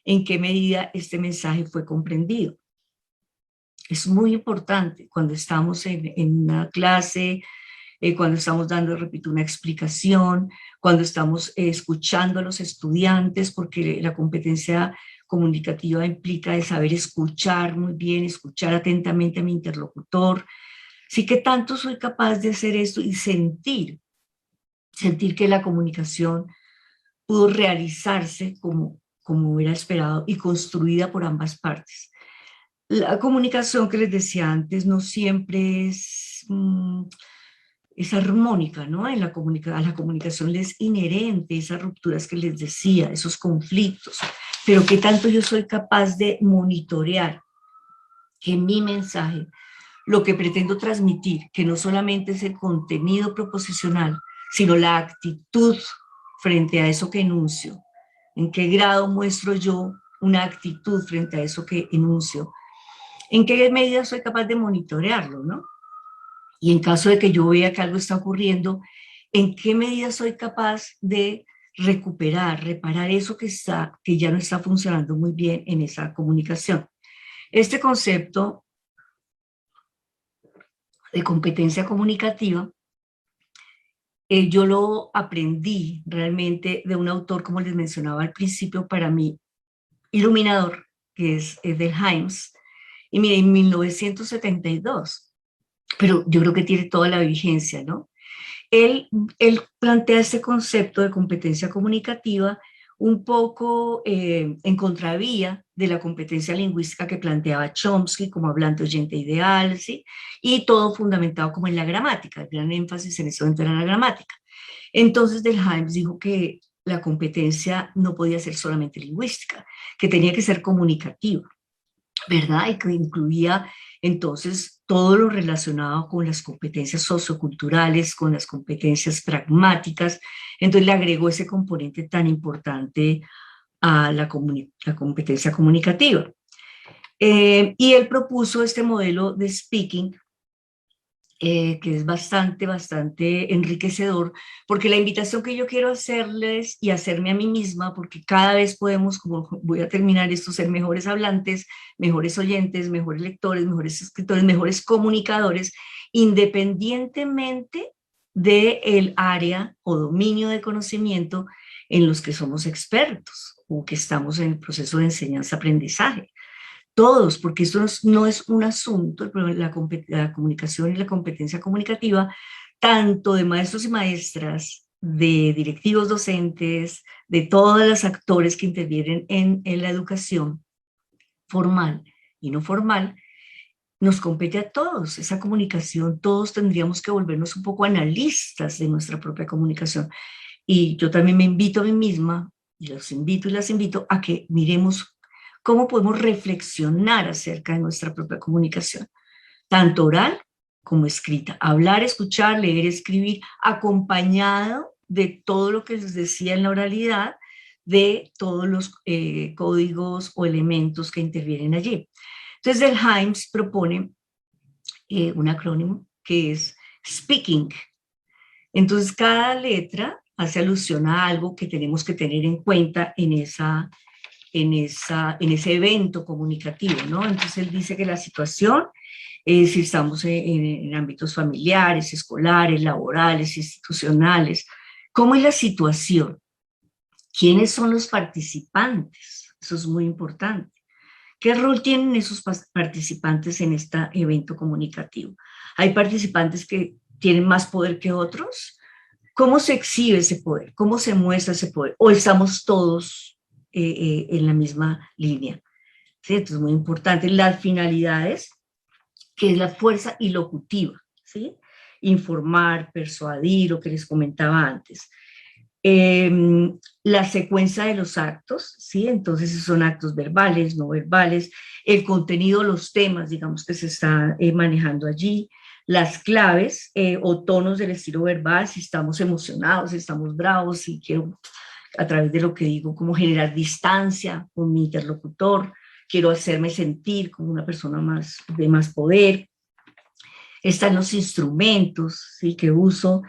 en qué medida este mensaje fue comprendido. Es muy importante cuando estamos en una clase, cuando estamos dando, repito, una explicación, cuando estamos escuchando a los estudiantes, porque la competencia comunicativa implica de saber escuchar muy bien, escuchar atentamente a mi interlocutor. Sí, que tanto soy capaz de hacer esto y sentir que la comunicación pudo realizarse como era esperado y construida por ambas partes. La comunicación que les decía antes no siempre es armónica, ¿no? A la comunicación le es inherente esas rupturas que les decía, esos conflictos, pero qué tanto yo soy capaz de monitorear que mi mensaje, lo que pretendo transmitir, que no solamente es el contenido proposicional, sino la actitud frente a eso que enuncio, en qué grado muestro yo una actitud frente a eso que enuncio, en qué medida soy capaz de monitorearlo, ¿no? Y en caso de que yo vea que algo está ocurriendo, en qué medida soy capaz de recuperar, reparar eso que ya no está funcionando muy bien en esa comunicación. Este concepto de competencia comunicativa, yo lo aprendí realmente de un autor, como les mencionaba al principio, para mí iluminador, que es de Himes, Y mire, en 1972, pero yo creo que tiene toda la vigencia, ¿no? Él plantea este concepto de competencia comunicativa un poco en contravía de la competencia lingüística que planteaba Chomsky como hablante oyente ideal, ¿sí? Y todo fundamentado como en la gramática, el gran énfasis en ese momento era la gramática. Entonces Delhaims dijo que la competencia no podía ser solamente lingüística, que tenía que ser comunicativa, ¿verdad? Y que incluía entonces todo lo relacionado con las competencias socioculturales, con las competencias pragmáticas. Entonces le agregó ese componente tan importante a la competencia comunicativa. Y él propuso este modelo de speaking, que es bastante enriquecedor, porque la invitación que yo quiero hacerles y hacerme a mí misma, porque cada vez podemos, como voy a terminar esto, ser mejores hablantes, mejores oyentes, mejores lectores, mejores escritores, mejores comunicadores, independientemente del área o dominio de conocimiento en los que somos expertos o que estamos en el proceso de enseñanza-aprendizaje. Todos, porque esto no es un asunto, la comunicación y la competencia comunicativa, tanto de maestros y maestras, de directivos docentes, de todos los actores que intervienen en la educación formal y no formal, nos compete a todos. Esa comunicación, todos tendríamos que volvernos un poco analistas de nuestra propia comunicación. Y yo también me invito a mí misma, y los invito y las invito a que miremos cómo podemos reflexionar acerca de nuestra propia comunicación, tanto oral como escrita. Hablar, escuchar, leer, escribir, acompañado de todo lo que les decía en la oralidad, de todos los códigos o elementos que intervienen allí. Entonces, Delhaims propone un acrónimo que es SPEAKING. Entonces, cada letra hace alusión a algo que tenemos que tener en cuenta en ese evento comunicativo, ¿no? Entonces él dice que la situación, si estamos en ámbitos familiares, escolares, laborales, institucionales, ¿cómo es la situación? ¿Quiénes son los participantes? Eso es muy importante. ¿Qué rol tienen esos participantes en este evento comunicativo? ¿Hay participantes que tienen más poder que otros? ¿Cómo se exhibe ese poder? ¿Cómo se muestra ese poder? ¿O estamos todos en la misma línea? ¿Sí? Esto es muy importante. Las finalidades, que es la fuerza ilocutiva, ¿sí? Informar, persuadir, lo que les comentaba antes. La secuencia de los actos, ¿sí? Entonces son actos verbales, no verbales, el contenido, los temas, digamos, que se está manejando allí, las claves o tonos del estilo verbal, si estamos emocionados, si estamos bravos, si quiero, a través de lo que digo, como generar distancia con mi interlocutor, quiero hacerme sentir como una persona de más poder. Están los instrumentos, ¿sí? Que uso,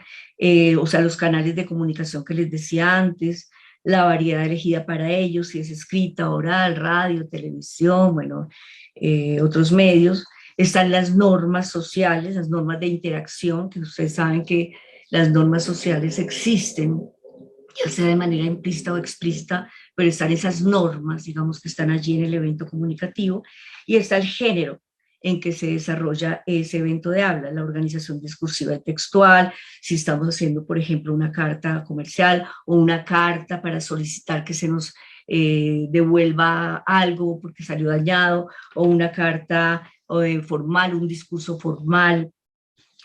o sea, los canales de comunicación que les decía antes, la variedad elegida para ellos, si es escrita, oral, radio, televisión, bueno, otros medios. Están las normas sociales, las normas de interacción, que ustedes saben que las normas sociales existen, ya sea de manera implícita o explícita, pero están esas normas, digamos, que están allí en el evento comunicativo. Y está el género en que se desarrolla ese evento de habla, la organización discursiva y textual, si estamos haciendo, por ejemplo, una carta comercial o una carta para solicitar que se nos devuelva algo porque salió dañado, o una carta formal, un discurso formal,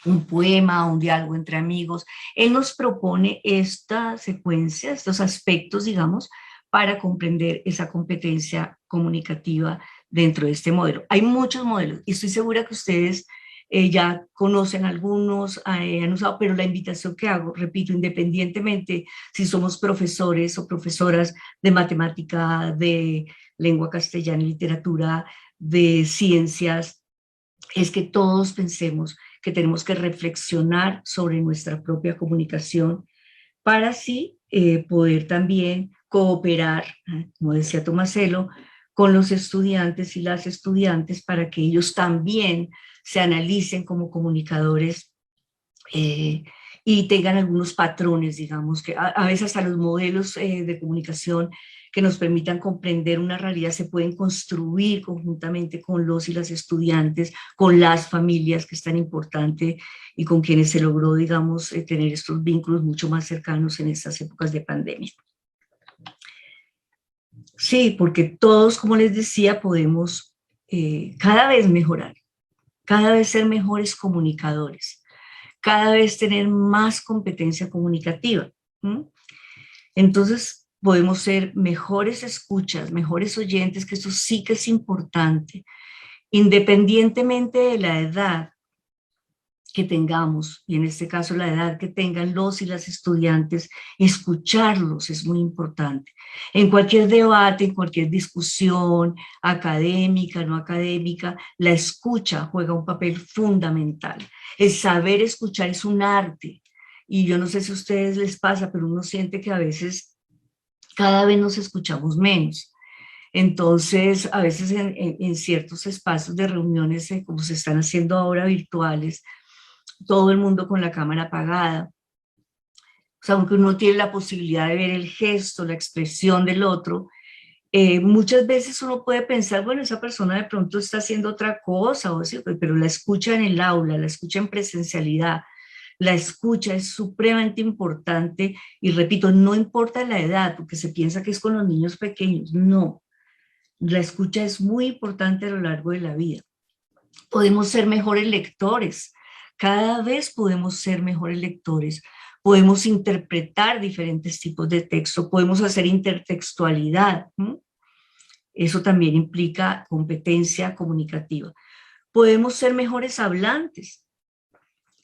un poema, un diálogo entre amigos. Él nos propone esta secuencia, estos aspectos, digamos, para comprender esa competencia comunicativa dentro de este modelo. Hay muchos modelos y estoy segura que ustedes ya conocen algunos, han usado, pero la invitación que hago, repito, independientemente si somos profesores o profesoras de matemática, de lengua castellana y literatura, de ciencias, es que todos pensemos que tenemos que reflexionar sobre nuestra propia comunicación para así poder también cooperar, como decía Tomasello, con los estudiantes y las estudiantes para que ellos también se analicen como comunicadores y tengan algunos patrones, digamos, que a veces hasta los modelos de comunicación que nos permitan comprender una realidad, se pueden construir conjuntamente con los y las estudiantes, con las familias, que es tan importante, y con quienes se logró, digamos, tener estos vínculos mucho más cercanos en estas épocas de pandemia. Sí, porque todos, como les decía, podemos cada vez mejorar, cada vez ser mejores comunicadores, cada vez tener más competencia comunicativa. Entonces, podemos ser mejores escuchas, mejores oyentes, que eso sí que es importante, independientemente de la edad que tengamos, y en este caso la edad que tengan los y las estudiantes, escucharlos es muy importante. En cualquier debate, en cualquier discusión académica, no académica, la escucha juega un papel fundamental. El saber escuchar es un arte, y yo no sé si a ustedes les pasa, pero uno siente que a veces cada vez nos escuchamos menos. Entonces, a veces en ciertos espacios de reuniones, como se están haciendo ahora virtuales, todo el mundo con la cámara apagada. O sea, aunque uno tiene la posibilidad de ver el gesto, la expresión del otro, muchas veces uno puede pensar, bueno, esa persona de pronto está haciendo otra cosa, o sí, pero la escucha en el aula, la escucha en presencialidad, la escucha es supremamente importante, y repito, no importa la edad, porque se piensa que es con los niños pequeños, no. La escucha es muy importante a lo largo de la vida. Podemos ser mejores lectores, cada vez podemos ser mejores lectores, podemos interpretar diferentes tipos de texto, podemos hacer intertextualidad, eso también implica competencia comunicativa. Podemos ser mejores hablantes,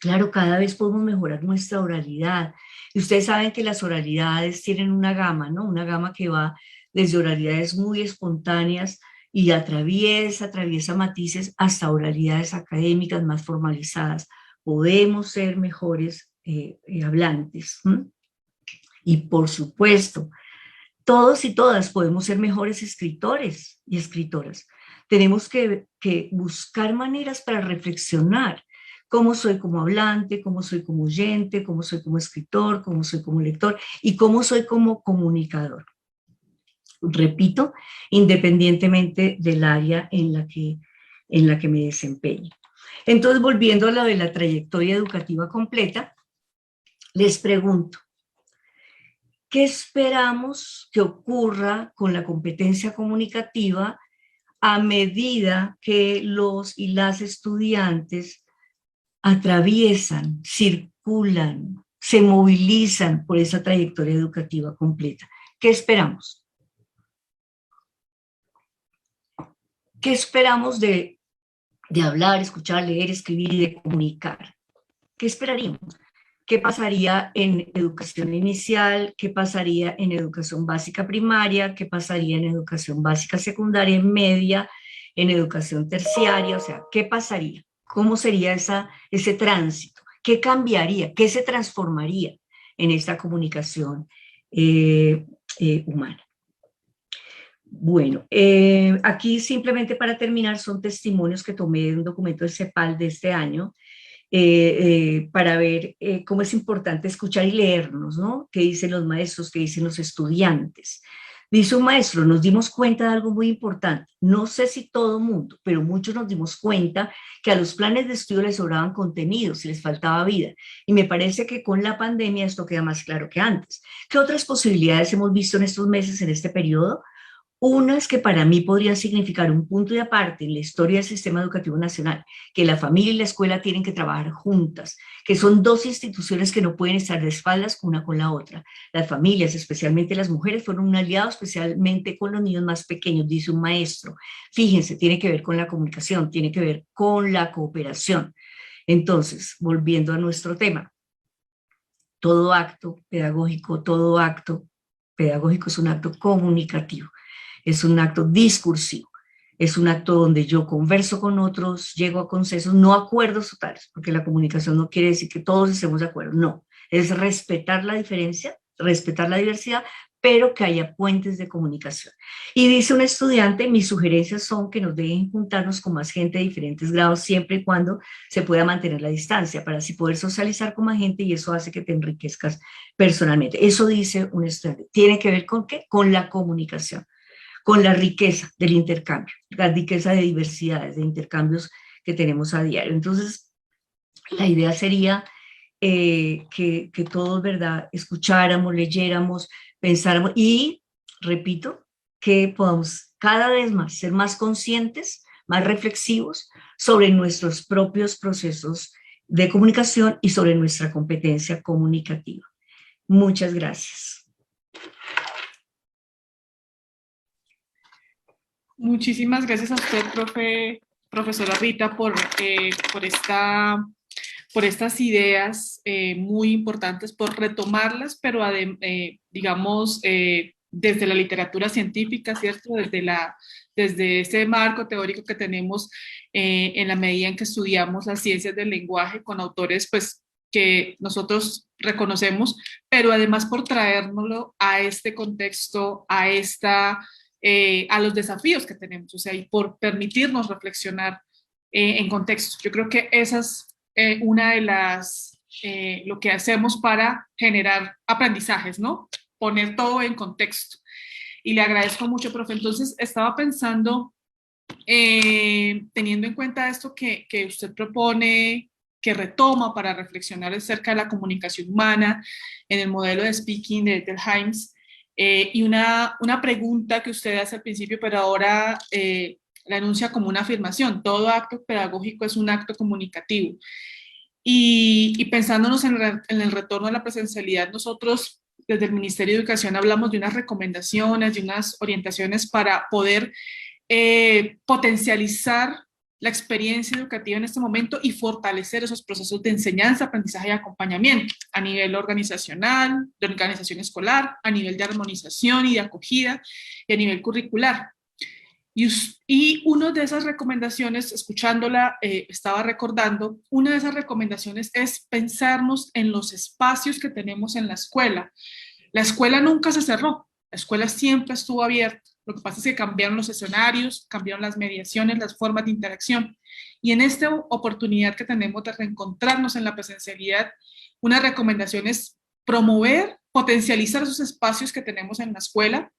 claro, cada vez podemos mejorar nuestra oralidad, y ustedes saben que las oralidades tienen una gama, ¿no? Una gama que va desde oralidades muy espontáneas y atraviesa matices hasta oralidades académicas más formalizadas. Podemos ser mejores hablantes. Y por supuesto, todos y todas podemos ser mejores escritores y escritoras. Tenemos que buscar maneras para reflexionar cómo soy como hablante, cómo soy como oyente, cómo soy como escritor, cómo soy como lector y cómo soy como comunicador. Repito, independientemente del área en la que me desempeñe. Entonces, volviendo a lo de la trayectoria educativa completa, les pregunto, ¿qué esperamos que ocurra con la competencia comunicativa a medida que los y las estudiantes atraviesan, circulan, se movilizan por esa trayectoria educativa completa? ¿Qué esperamos? ¿Qué esperamos de hablar, escuchar, leer, escribir y de comunicar? ¿Qué esperaríamos? ¿Qué pasaría en educación inicial? ¿Qué pasaría en educación básica primaria? ¿Qué pasaría en educación básica secundaria, media, en educación terciaria? O sea, ¿qué pasaría? ¿Cómo sería ese tránsito? ¿Qué cambiaría? ¿Qué se transformaría en esta comunicación humana? Bueno, aquí simplemente para terminar son testimonios que tomé de un documento del CEPAL de este año, para ver cómo es importante escuchar y leernos, ¿no? ¿Qué dicen los maestros? ¿Qué dicen los estudiantes? Dice un maestro, nos dimos cuenta de algo muy importante. No sé si todo mundo, pero muchos nos dimos cuenta que a los planes de estudio les sobraban contenidos y les faltaba vida. Y me parece que con la pandemia esto queda más claro que antes. ¿Qué otras posibilidades hemos visto en estos meses, en este periodo? Unas que para mí podrían significar un punto de aparte en la historia del sistema educativo nacional, que la familia y la escuela tienen que trabajar juntas, que son dos instituciones que no pueden estar de espaldas una con la otra. Las familias, especialmente las mujeres, fueron un aliado especialmente con los niños más pequeños, dice un maestro. Fíjense, tiene que ver con la comunicación, tiene que ver con la cooperación. Entonces, volviendo a nuestro tema, todo acto pedagógico es un acto comunicativo. Es un acto discursivo, es un acto donde yo converso con otros, llego a consensos, no acuerdos totales, porque la comunicación no quiere decir que todos estemos de acuerdo, no, es respetar la diferencia, respetar la diversidad, pero que haya puentes de comunicación. Y dice un estudiante, mis sugerencias son que nos dejen juntarnos con más gente de diferentes grados siempre y cuando se pueda mantener la distancia, para así poder socializar con más gente y eso hace que te enriquezcas personalmente. Eso dice un estudiante. ¿Tiene que ver con qué? Con la comunicación, con la riqueza del intercambio, la riqueza de diversidades, de intercambios que tenemos a diario. Entonces, la idea sería que todos, ¿verdad?, escucháramos, leyéramos, pensáramos y, repito, que podamos cada vez más ser más conscientes, más reflexivos sobre nuestros propios procesos de comunicación y sobre nuestra competencia comunicativa. Muchas gracias. Muchísimas gracias a usted, profesora Rita, por estas ideas muy importantes, por retomarlas, pero digamos, desde la literatura científica, ¿cierto? Desde ese marco teórico que tenemos en la medida en que estudiamos las ciencias del lenguaje con autores, pues, que nosotros reconocemos, pero además por traérnoslo a este contexto, a los desafíos que tenemos, o sea, y por permitirnos reflexionar en contexto. Yo creo que esa es una de lo que hacemos para generar aprendizajes, ¿no? Poner todo en contexto. Y le agradezco mucho, profe. Entonces, estaba pensando, teniendo en cuenta esto que usted propone, que retoma para reflexionar acerca de la comunicación humana en el modelo de speaking de Hines, y una pregunta que usted hace al principio, pero ahora la anuncia como una afirmación. Todo acto pedagógico es un acto comunicativo. Y pensándonos en el retorno a la presencialidad, nosotros desde el Ministerio de Educación hablamos de unas recomendaciones, de unas orientaciones para poder potencializar la experiencia educativa en este momento y fortalecer esos procesos de enseñanza, aprendizaje y acompañamiento a nivel organizacional, de organización escolar, a nivel de armonización y de acogida y a nivel curricular. Y una de esas recomendaciones, escuchándola, estaba recordando, una de esas recomendaciones es pensarnos en los espacios que tenemos en la escuela. La escuela nunca se cerró, la escuela siempre estuvo abierta. Lo que pasa es que cambiaron los escenarios, cambiaron las mediaciones, las formas de interacción. Y en esta oportunidad que tenemos de reencontrarnos en la presencialidad, una recomendación es promover, potencializar esos espacios que tenemos en la escuela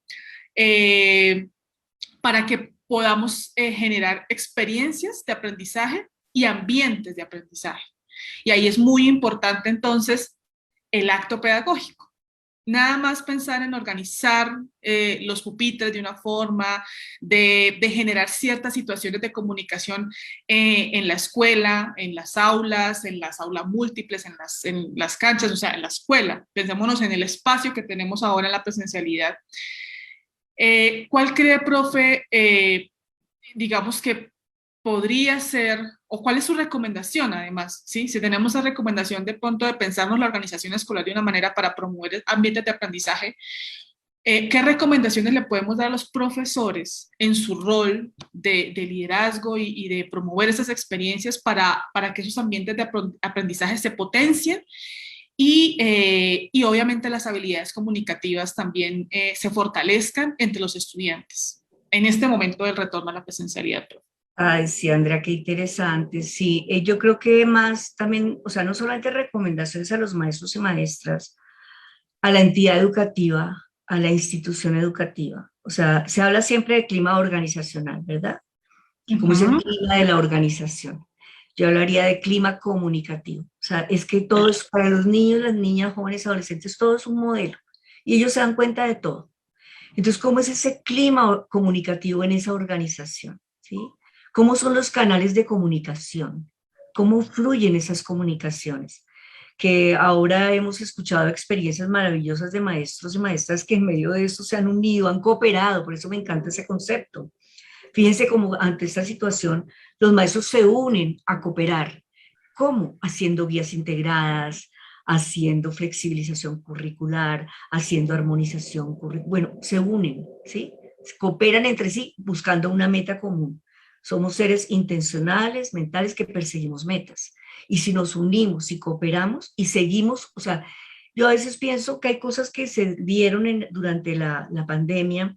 para que podamos generar experiencias de aprendizaje y ambientes de aprendizaje. Y ahí es muy importante entonces el acto pedagógico. Nada más pensar en organizar los pupitres de una forma, de generar ciertas situaciones de comunicación en la escuela, en las aulas múltiples, en las canchas, o sea, en la escuela. Pensémonos en el espacio que tenemos ahora en la presencialidad. ¿Cuál cree, profe, digamos que podría ser, o cuál es su recomendación además, ¿sí? Si tenemos esa recomendación de pronto de pensarnos la organización escolar de una manera para promover ambientes de aprendizaje, ¿qué recomendaciones le podemos dar a los profesores en su rol de liderazgo y de promover esas experiencias para que esos ambientes de aprendizaje se potencien y obviamente las habilidades comunicativas también se fortalezcan entre los estudiantes en este momento del retorno a la presencialidad, profe? Ay, sí, Andrea, qué interesante. Sí, yo creo que más también, o sea, no solamente recomendaciones a los maestros y maestras, a la entidad educativa, a la institución educativa. O sea, se habla siempre de clima organizacional, ¿verdad? Como es el clima de la organización. Yo hablaría de clima comunicativo. O sea, es que todo es para los niños, las niñas, jóvenes, adolescentes, todo es un modelo. Y ellos se dan cuenta de todo. Entonces, ¿cómo es ese clima comunicativo en esa organización? ¿Sí? ¿Cómo son los canales de comunicación? ¿Cómo fluyen esas comunicaciones? Que ahora hemos escuchado experiencias maravillosas de maestros y maestras que en medio de esto se han unido, han cooperado, por eso me encanta ese concepto. Fíjense cómo ante esta situación los maestros se unen a cooperar. ¿Cómo? Haciendo guías integradas, haciendo flexibilización curricular, haciendo armonización curricular. Bueno, se unen, ¿sí? Cooperan entre sí buscando una meta común. Somos seres intencionales, mentales, que perseguimos metas. Y si nos unimos y cooperamos y seguimos, o sea, Yo a veces pienso que hay cosas que se dieron durante la pandemia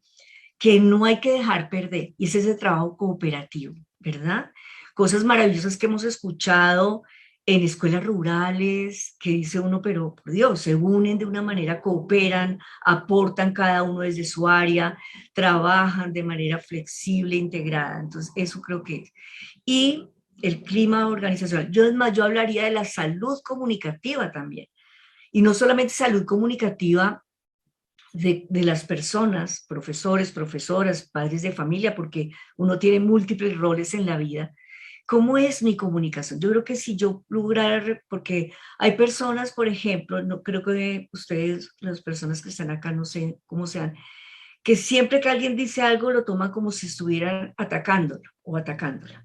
que no hay que dejar perder, y ese es el trabajo cooperativo, ¿verdad? Cosas maravillosas que hemos escuchado en escuelas rurales, que dice uno, pero por Dios, se unen de una manera, cooperan, aportan cada uno desde su área, trabajan de manera flexible, integrada. Entonces, eso creo que es. Y el clima organizacional. Yo, es más, yo hablaría de la salud comunicativa también. Y no solamente salud comunicativa de las personas, profesores, profesoras, padres de familia, porque uno tiene múltiples roles en la vida. ¿Cómo es mi comunicación? Yo creo que si yo lograra, porque hay personas, por ejemplo, no creo que ustedes, las personas que están acá, no sé cómo sean, que siempre que alguien dice algo lo toman como si estuvieran atacándolo o atacándola.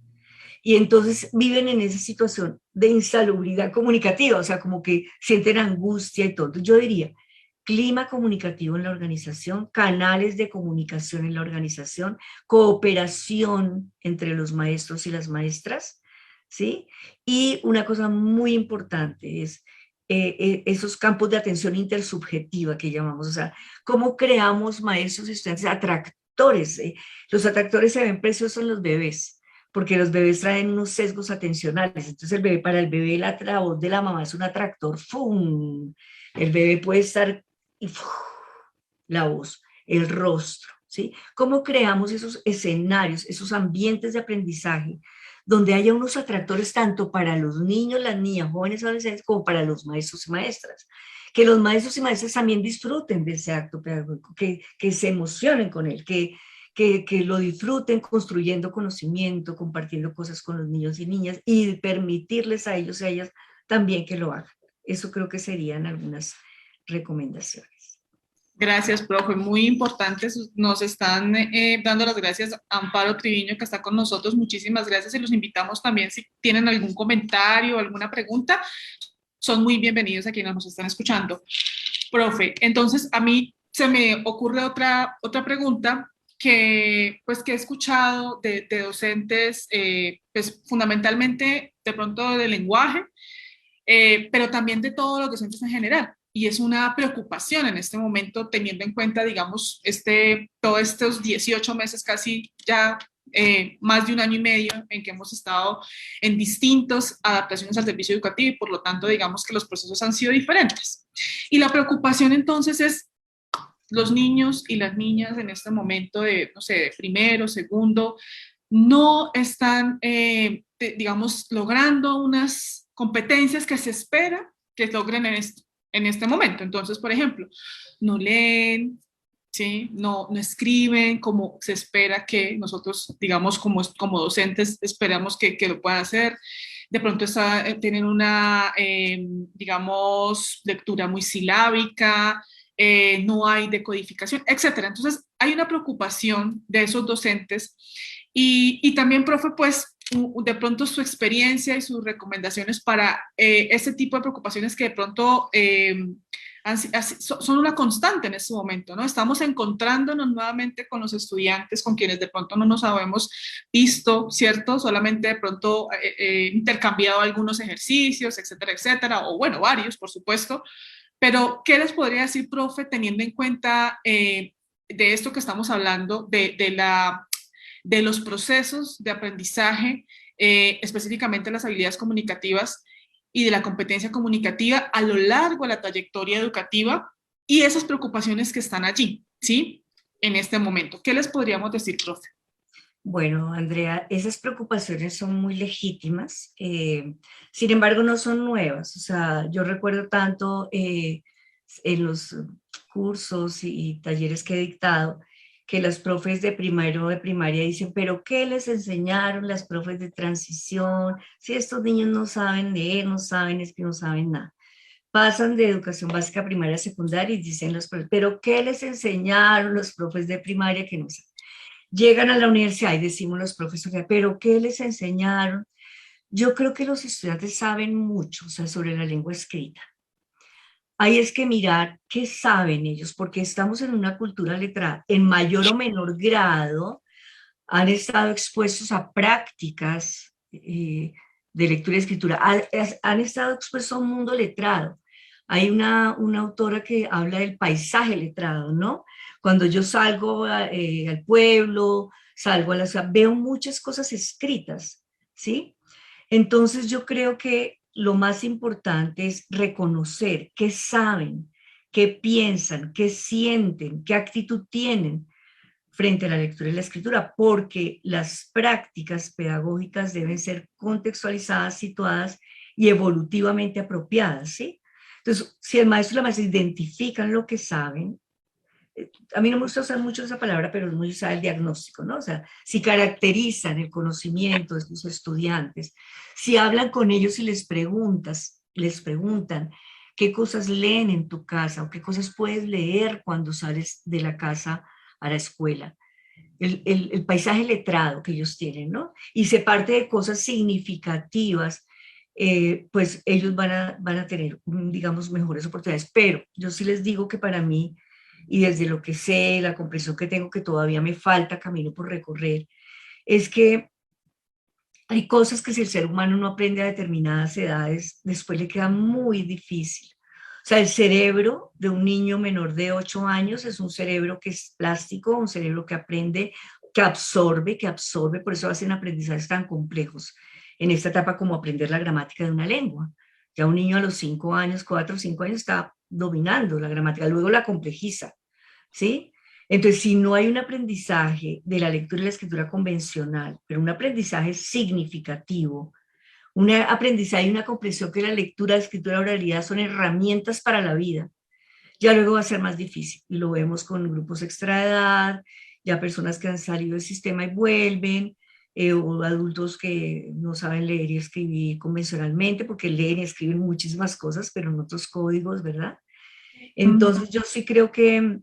Y entonces viven en esa situación de insalubridad comunicativa, o sea, como que sienten angustia y todo. Yo diría, clima comunicativo en la organización, canales de comunicación en la organización, cooperación entre los maestros y las maestras, ¿sí? Y una cosa muy importante es esos campos de atención intersubjetiva que llamamos, o sea, cómo creamos maestros y estudiantes atractores. Los atractores se ven preciosos en los bebés, porque los bebés traen unos sesgos atencionales. Entonces el bebé, para el bebé la voz de la mamá es un atractor. ¡Fum! El bebé puede estar y ¡fum! La voz, el rostro, ¿sí? ¿Cómo creamos esos escenarios, esos ambientes de aprendizaje donde haya unos atractores tanto para los niños, las niñas, jóvenes, adolescentes, como para los maestros y maestras? Que los maestros y maestras también disfruten de ese acto pedagógico, que se emocionen con él, que lo disfruten construyendo conocimiento, compartiendo cosas con los niños y niñas y permitirles a ellos y a ellas también que lo hagan. Eso creo que serían algunas recomendaciones. Gracias, profe. Muy importantes. Nos están dando las gracias a Amparo Triviño, que está con nosotros. Muchísimas gracias y los invitamos también si tienen algún comentario o alguna pregunta. Son muy bienvenidos a quienes nos están escuchando. Profe, entonces a mí se me ocurre otra pregunta pues, que he escuchado de docentes, pues, fundamentalmente de pronto de lenguaje, pero también de todos los docentes en general. Y es una preocupación en este momento, teniendo en cuenta, digamos, todos estos 18 meses, casi ya más de un año y medio, en que hemos estado en distintas adaptaciones al servicio educativo y por lo tanto, digamos que los procesos han sido diferentes. Y la preocupación entonces es los niños y las niñas en este momento de, no sé, de primero, segundo, no están, digamos, logrando unas competencias que se espera que logren en este momento. Entonces, por ejemplo, no leen, ¿sí? No escriben como se espera que nosotros, digamos, como docentes, esperamos que lo puedan hacer. De pronto tienen una, digamos, lectura muy silábica, no hay decodificación, etcétera. Entonces, hay una preocupación de esos docentes y también, profe, pues, de pronto su experiencia y sus recomendaciones para ese tipo de preocupaciones que de pronto son una constante en este momento, ¿no? Estamos encontrándonos nuevamente con los estudiantes con quienes de pronto no nos habíamos visto, ¿cierto? Solamente de pronto intercambiado algunos ejercicios, etcétera, etcétera, o bueno, varios, por supuesto. Pero, ¿qué les podría decir, profe, teniendo en cuenta de esto que estamos hablando, de los procesos de aprendizaje, específicamente las habilidades comunicativas y de la competencia comunicativa a lo largo de la trayectoria educativa y esas preocupaciones que están allí, ¿sí? En este momento. ¿Qué les podríamos decir, profe? Bueno, Andrea, esas preocupaciones son muy legítimas, sin embargo no son nuevas. O sea, yo recuerdo tanto en los cursos y talleres que he dictado, que los profes de primero o de primaria dicen, pero ¿qué les enseñaron las profes de transición? Si estos niños no saben leer, no saben escribir, no saben nada. Pasan de educación básica, primaria, secundaria y dicen los profes, pero ¿qué les enseñaron los profes de primaria que no saben? Llegan a la universidad y decimos los profesores, pero ¿qué les enseñaron? Yo creo que los estudiantes saben mucho, o sea, sobre la lengua escrita. Ahí es que mirar qué saben ellos, porque estamos en una cultura letrada. En mayor o menor grado han estado expuestos a prácticas de lectura y escritura, han estado expuestos a un mundo letrado, Hay una autora que habla del paisaje letrado, ¿no? Cuando yo salgo al pueblo, salgo a la ciudad, veo muchas cosas escritas, ¿sí? Entonces yo creo que lo más importante es reconocer qué saben, qué piensan, qué sienten, qué actitud tienen frente a la lectura y la escritura, porque las prácticas pedagógicas deben ser contextualizadas, situadas y evolutivamente apropiadas, ¿sí? Entonces, si el maestro y la maestra identifican lo que saben, a mí no me gusta usar mucho esa palabra, pero es muy usada el diagnóstico, ¿no? O sea, si caracterizan el conocimiento de sus estudiantes, si hablan con ellos y les preguntan qué cosas leen en tu casa o qué cosas puedes leer cuando sales de la casa a la escuela. El paisaje letrado que ellos tienen, ¿no? Y se parte de cosas significativas, pues ellos van a tener, digamos, mejores oportunidades. Pero yo sí les digo que para mí, y desde lo que sé, la comprensión que tengo, que todavía me falta camino por recorrer, es que hay cosas que si el ser humano no aprende a determinadas edades, después le queda muy difícil. O sea, el cerebro de un niño menor de 8 años es un cerebro que es plástico, un cerebro que aprende, que absorbe, por eso hacen aprendizajes tan complejos en esta etapa como aprender la gramática de una lengua. Ya un niño a los 5 años, 4 o 5 años está dominando la gramática, luego la complejiza, ¿sí? Entonces, si no hay un aprendizaje de la lectura y la escritura convencional, pero un aprendizaje significativo, un aprendizaje y una comprensión que la lectura, la escritura y la oralidad son herramientas para la vida, ya luego va a ser más difícil. Y lo vemos con grupos extra edad, ya personas que han salido del sistema y vuelven, o adultos que no saben leer y escribir convencionalmente, porque leen y escriben muchísimas cosas, pero en otros códigos, ¿verdad? Entonces, yo sí creo que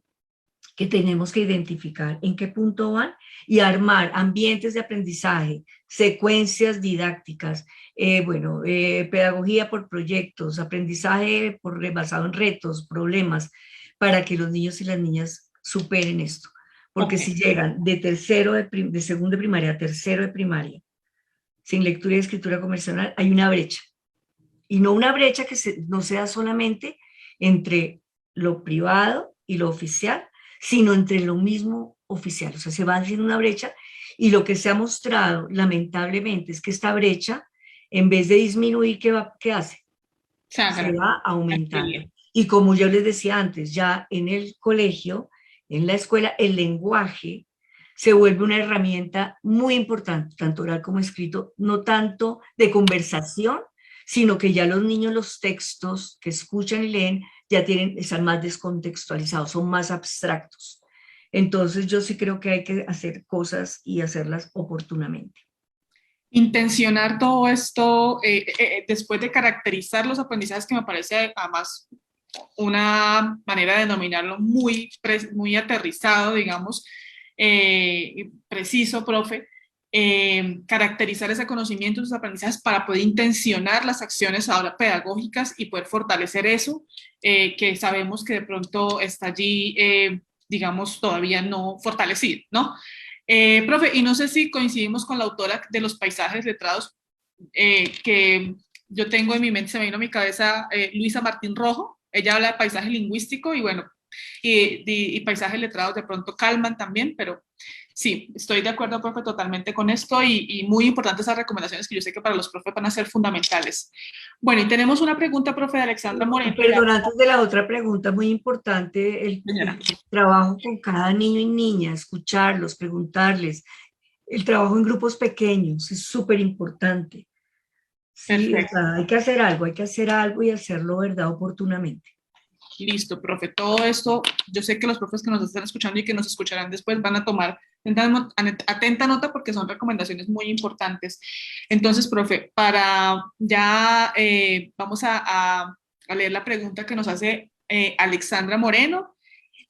tenemos que identificar en qué punto van y armar ambientes de aprendizaje, secuencias didácticas, pedagogía por proyectos, aprendizaje basado en retos, problemas, para que los niños y las niñas superen esto. Porque Ok. si llegan de de segundo de primaria a tercero de primaria, sin lectura y escritura convencional, hay una brecha. Y no una brecha no sea solamente entre lo privado y lo oficial, sino entre lo mismo oficial. O sea, se va haciendo una brecha y lo que se ha mostrado, lamentablemente, es que esta brecha, en vez de disminuir, ¿qué hace? Se Sagra. va aumentando. Y como yo les decía antes, ya en el colegio, en la escuela, el lenguaje se vuelve una herramienta muy importante, tanto oral como escrito, no tanto de conversación, sino que ya los niños los textos que escuchan y leen ya están más descontextualizados, son más abstractos. Entonces yo sí creo que hay que hacer cosas y hacerlas oportunamente. Intencionar todo esto, después de caracterizar los aprendizajes, que me parece además una manera de denominarlo muy aterrizado, digamos, preciso, profe, caracterizar ese conocimiento, esos aprendizajes para poder intencionar las acciones ahora pedagógicas y poder fortalecer eso, que sabemos que de pronto está allí, digamos, todavía no fortalecido, ¿no? Profe, y no sé si coincidimos con la autora de los paisajes letrados, que yo tengo en mi mente, se me vino a mi cabeza Luisa Martín Rojo. Ella habla de paisaje lingüístico y bueno, y paisajes letrados de pronto calman también, pero sí, estoy de acuerdo, profe, totalmente con esto y muy importantes esas recomendaciones que yo sé que para los profes van a ser fundamentales. Bueno, y tenemos una pregunta, profe, de Alexandra Moreno. Perdón, antes de la otra pregunta, muy importante Señora. el trabajo con cada niño y niña, escucharlos, preguntarles. El trabajo en grupos pequeños es súper importante. Sí, o Perfecto. sea, hay que hacer algo y hacerlo, ¿verdad? Oportunamente. Listo, profe. Todo esto, yo sé que los profes que nos están escuchando y que nos escucharán después van a tomar atenta nota porque son recomendaciones muy importantes. Entonces, profe, para ya vamos a leer la pregunta que nos hace Alexandra Moreno.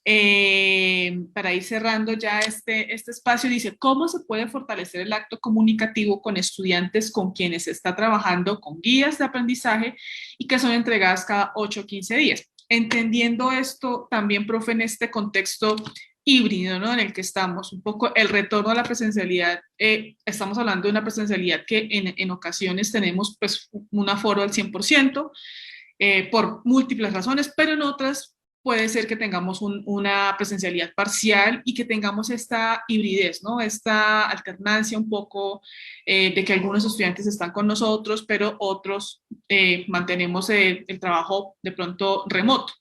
Para ir cerrando ya este espacio, dice, ¿cómo se puede fortalecer el acto comunicativo con estudiantes con quienes se está trabajando con guías de aprendizaje y que son entregadas cada 8 o 15 días? Entendiendo esto también, profe, en este contexto híbrido, ¿no? En el que estamos, un poco el retorno a la presencialidad, estamos hablando de una presencialidad que en ocasiones tenemos pues un aforo al 100%, por múltiples razones, pero en otras puede ser que tengamos una presencialidad parcial y que tengamos esta hibridez, ¿no? Esta alternancia un poco de que algunos estudiantes están con nosotros, pero otros mantenemos el trabajo de pronto remoto.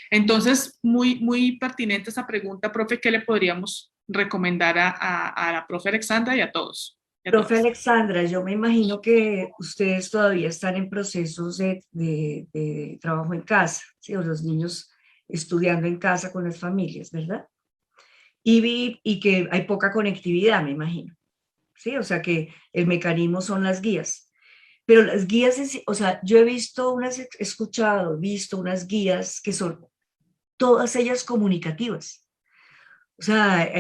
Entonces, muy pertinente esta pregunta, profe, ¿qué le podríamos recomendar a la profe Alexandra y a todos? Profe Alexandra, yo me imagino que ustedes todavía están en procesos de trabajo en casa, ¿sí? O los niños estudiando en casa con las familias, ¿verdad? Y que hay poca conectividad, me imagino, ¿sí? O sea que el mecanismo son las guías. Pero las guías, o sea, yo he visto unas guías que son todas ellas comunicativas. O sea,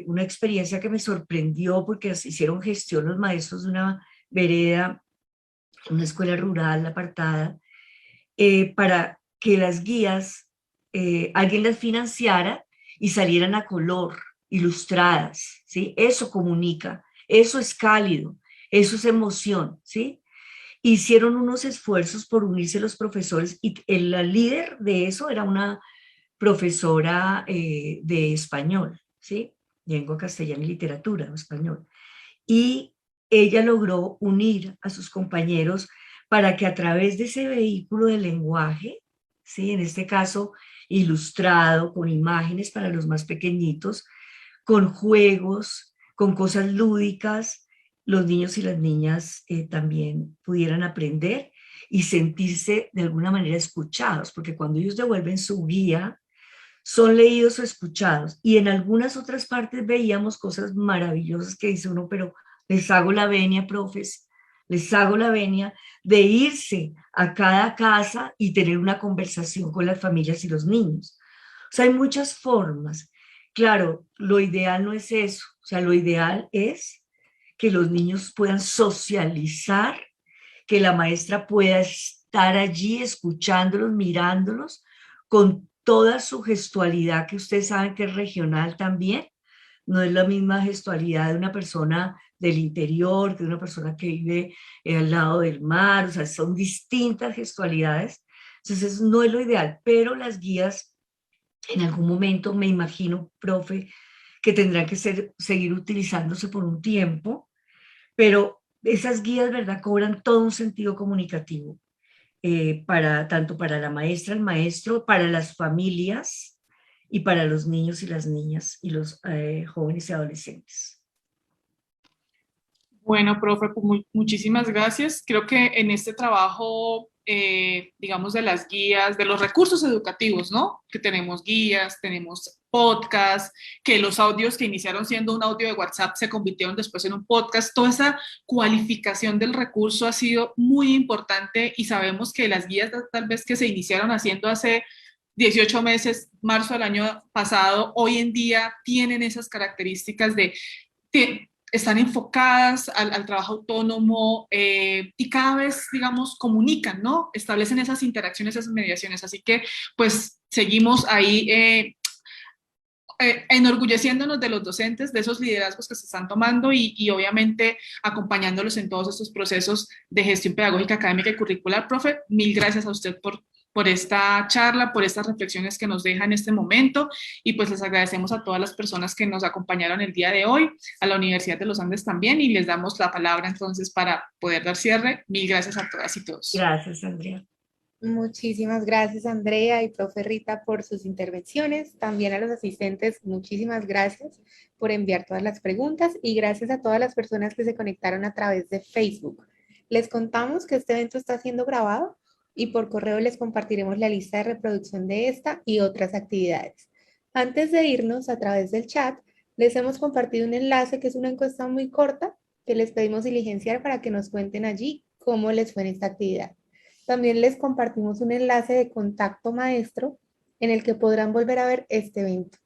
una experiencia que me sorprendió porque hicieron gestión los maestros de una vereda, una escuela rural apartada, para que las guías, alguien las financiara y salieran a color, ilustradas, ¿sí? Eso comunica, eso es cálido, eso es emoción, ¿sí? Hicieron unos esfuerzos por unirse los profesores y la líder de eso era una profesora de español, ¿sí? Lengua castellana y literatura, español. Y ella logró unir a sus compañeros para que a través de ese vehículo de lenguaje, ¿sí? En este caso ilustrado, con imágenes para los más pequeñitos, con juegos, con cosas lúdicas, los niños y las niñas también pudieran aprender y sentirse de alguna manera escuchados, porque cuando ellos devuelven su guía, son leídos o escuchados. Y en algunas otras partes veíamos cosas maravillosas que dice uno, pero les hago la venia, profes, les hago la venia de irse a cada casa y tener una conversación con las familias y los niños. O sea, hay muchas formas. Claro, lo ideal no es eso. O sea, lo ideal es que los niños puedan socializar, que la maestra pueda estar allí escuchándolos, mirándolos, con toda su gestualidad, que ustedes saben que es regional también. No es la misma gestualidad de una persona del interior, que de una persona que vive al lado del mar, o sea, son distintas gestualidades. Entonces, no es lo ideal, pero las guías en algún momento, me imagino, profe, que tendrán que seguir utilizándose por un tiempo, pero esas guías, ¿verdad?, cobran todo un sentido comunicativo, tanto para la maestra, el maestro, para las familias y para los niños y las niñas y los jóvenes y adolescentes. Bueno, profe, pues muchísimas gracias. Creo que en este trabajo, digamos, de las guías, de los recursos educativos, ¿no? Que tenemos guías, tenemos podcasts, que los audios que iniciaron siendo un audio de WhatsApp se convirtieron después en un podcast. Toda esa cualificación del recurso ha sido muy importante y sabemos que las guías tal vez que se iniciaron haciendo hace 18 meses, marzo del año pasado, hoy en día tienen esas características de están enfocadas al trabajo autónomo y cada vez, digamos, comunican, ¿no? Establecen esas interacciones, esas mediaciones. Así que, pues, seguimos ahí enorgulleciéndonos de los docentes, de esos liderazgos que se están tomando y obviamente acompañándolos en todos estos procesos de gestión pedagógica, académica y curricular. Profe, mil gracias a usted por esta charla, por estas reflexiones que nos deja en este momento y pues les agradecemos a todas las personas que nos acompañaron el día de hoy, a la Universidad de los Andes también y les damos la palabra entonces para poder dar cierre. Mil gracias a todas y todos. Gracias, Andrea. Muchísimas gracias, Andrea y profe Rita, por sus intervenciones. También a los asistentes, muchísimas gracias por enviar todas las preguntas y gracias a todas las personas que se conectaron a través de Facebook. Les contamos que este evento está siendo grabado y por correo les compartiremos la lista de reproducción de esta y otras actividades. Antes de irnos a través del chat, les hemos compartido un enlace que es una encuesta muy corta que les pedimos diligenciar para que nos cuenten allí cómo les fue en esta actividad. También les compartimos un enlace de contacto maestro en el que podrán volver a ver este evento.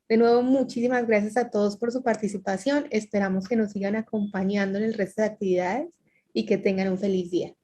De nuevo, muchísimas gracias a todos por su participación. Esperamos que nos sigan acompañando en el resto de actividades y que tengan un feliz día.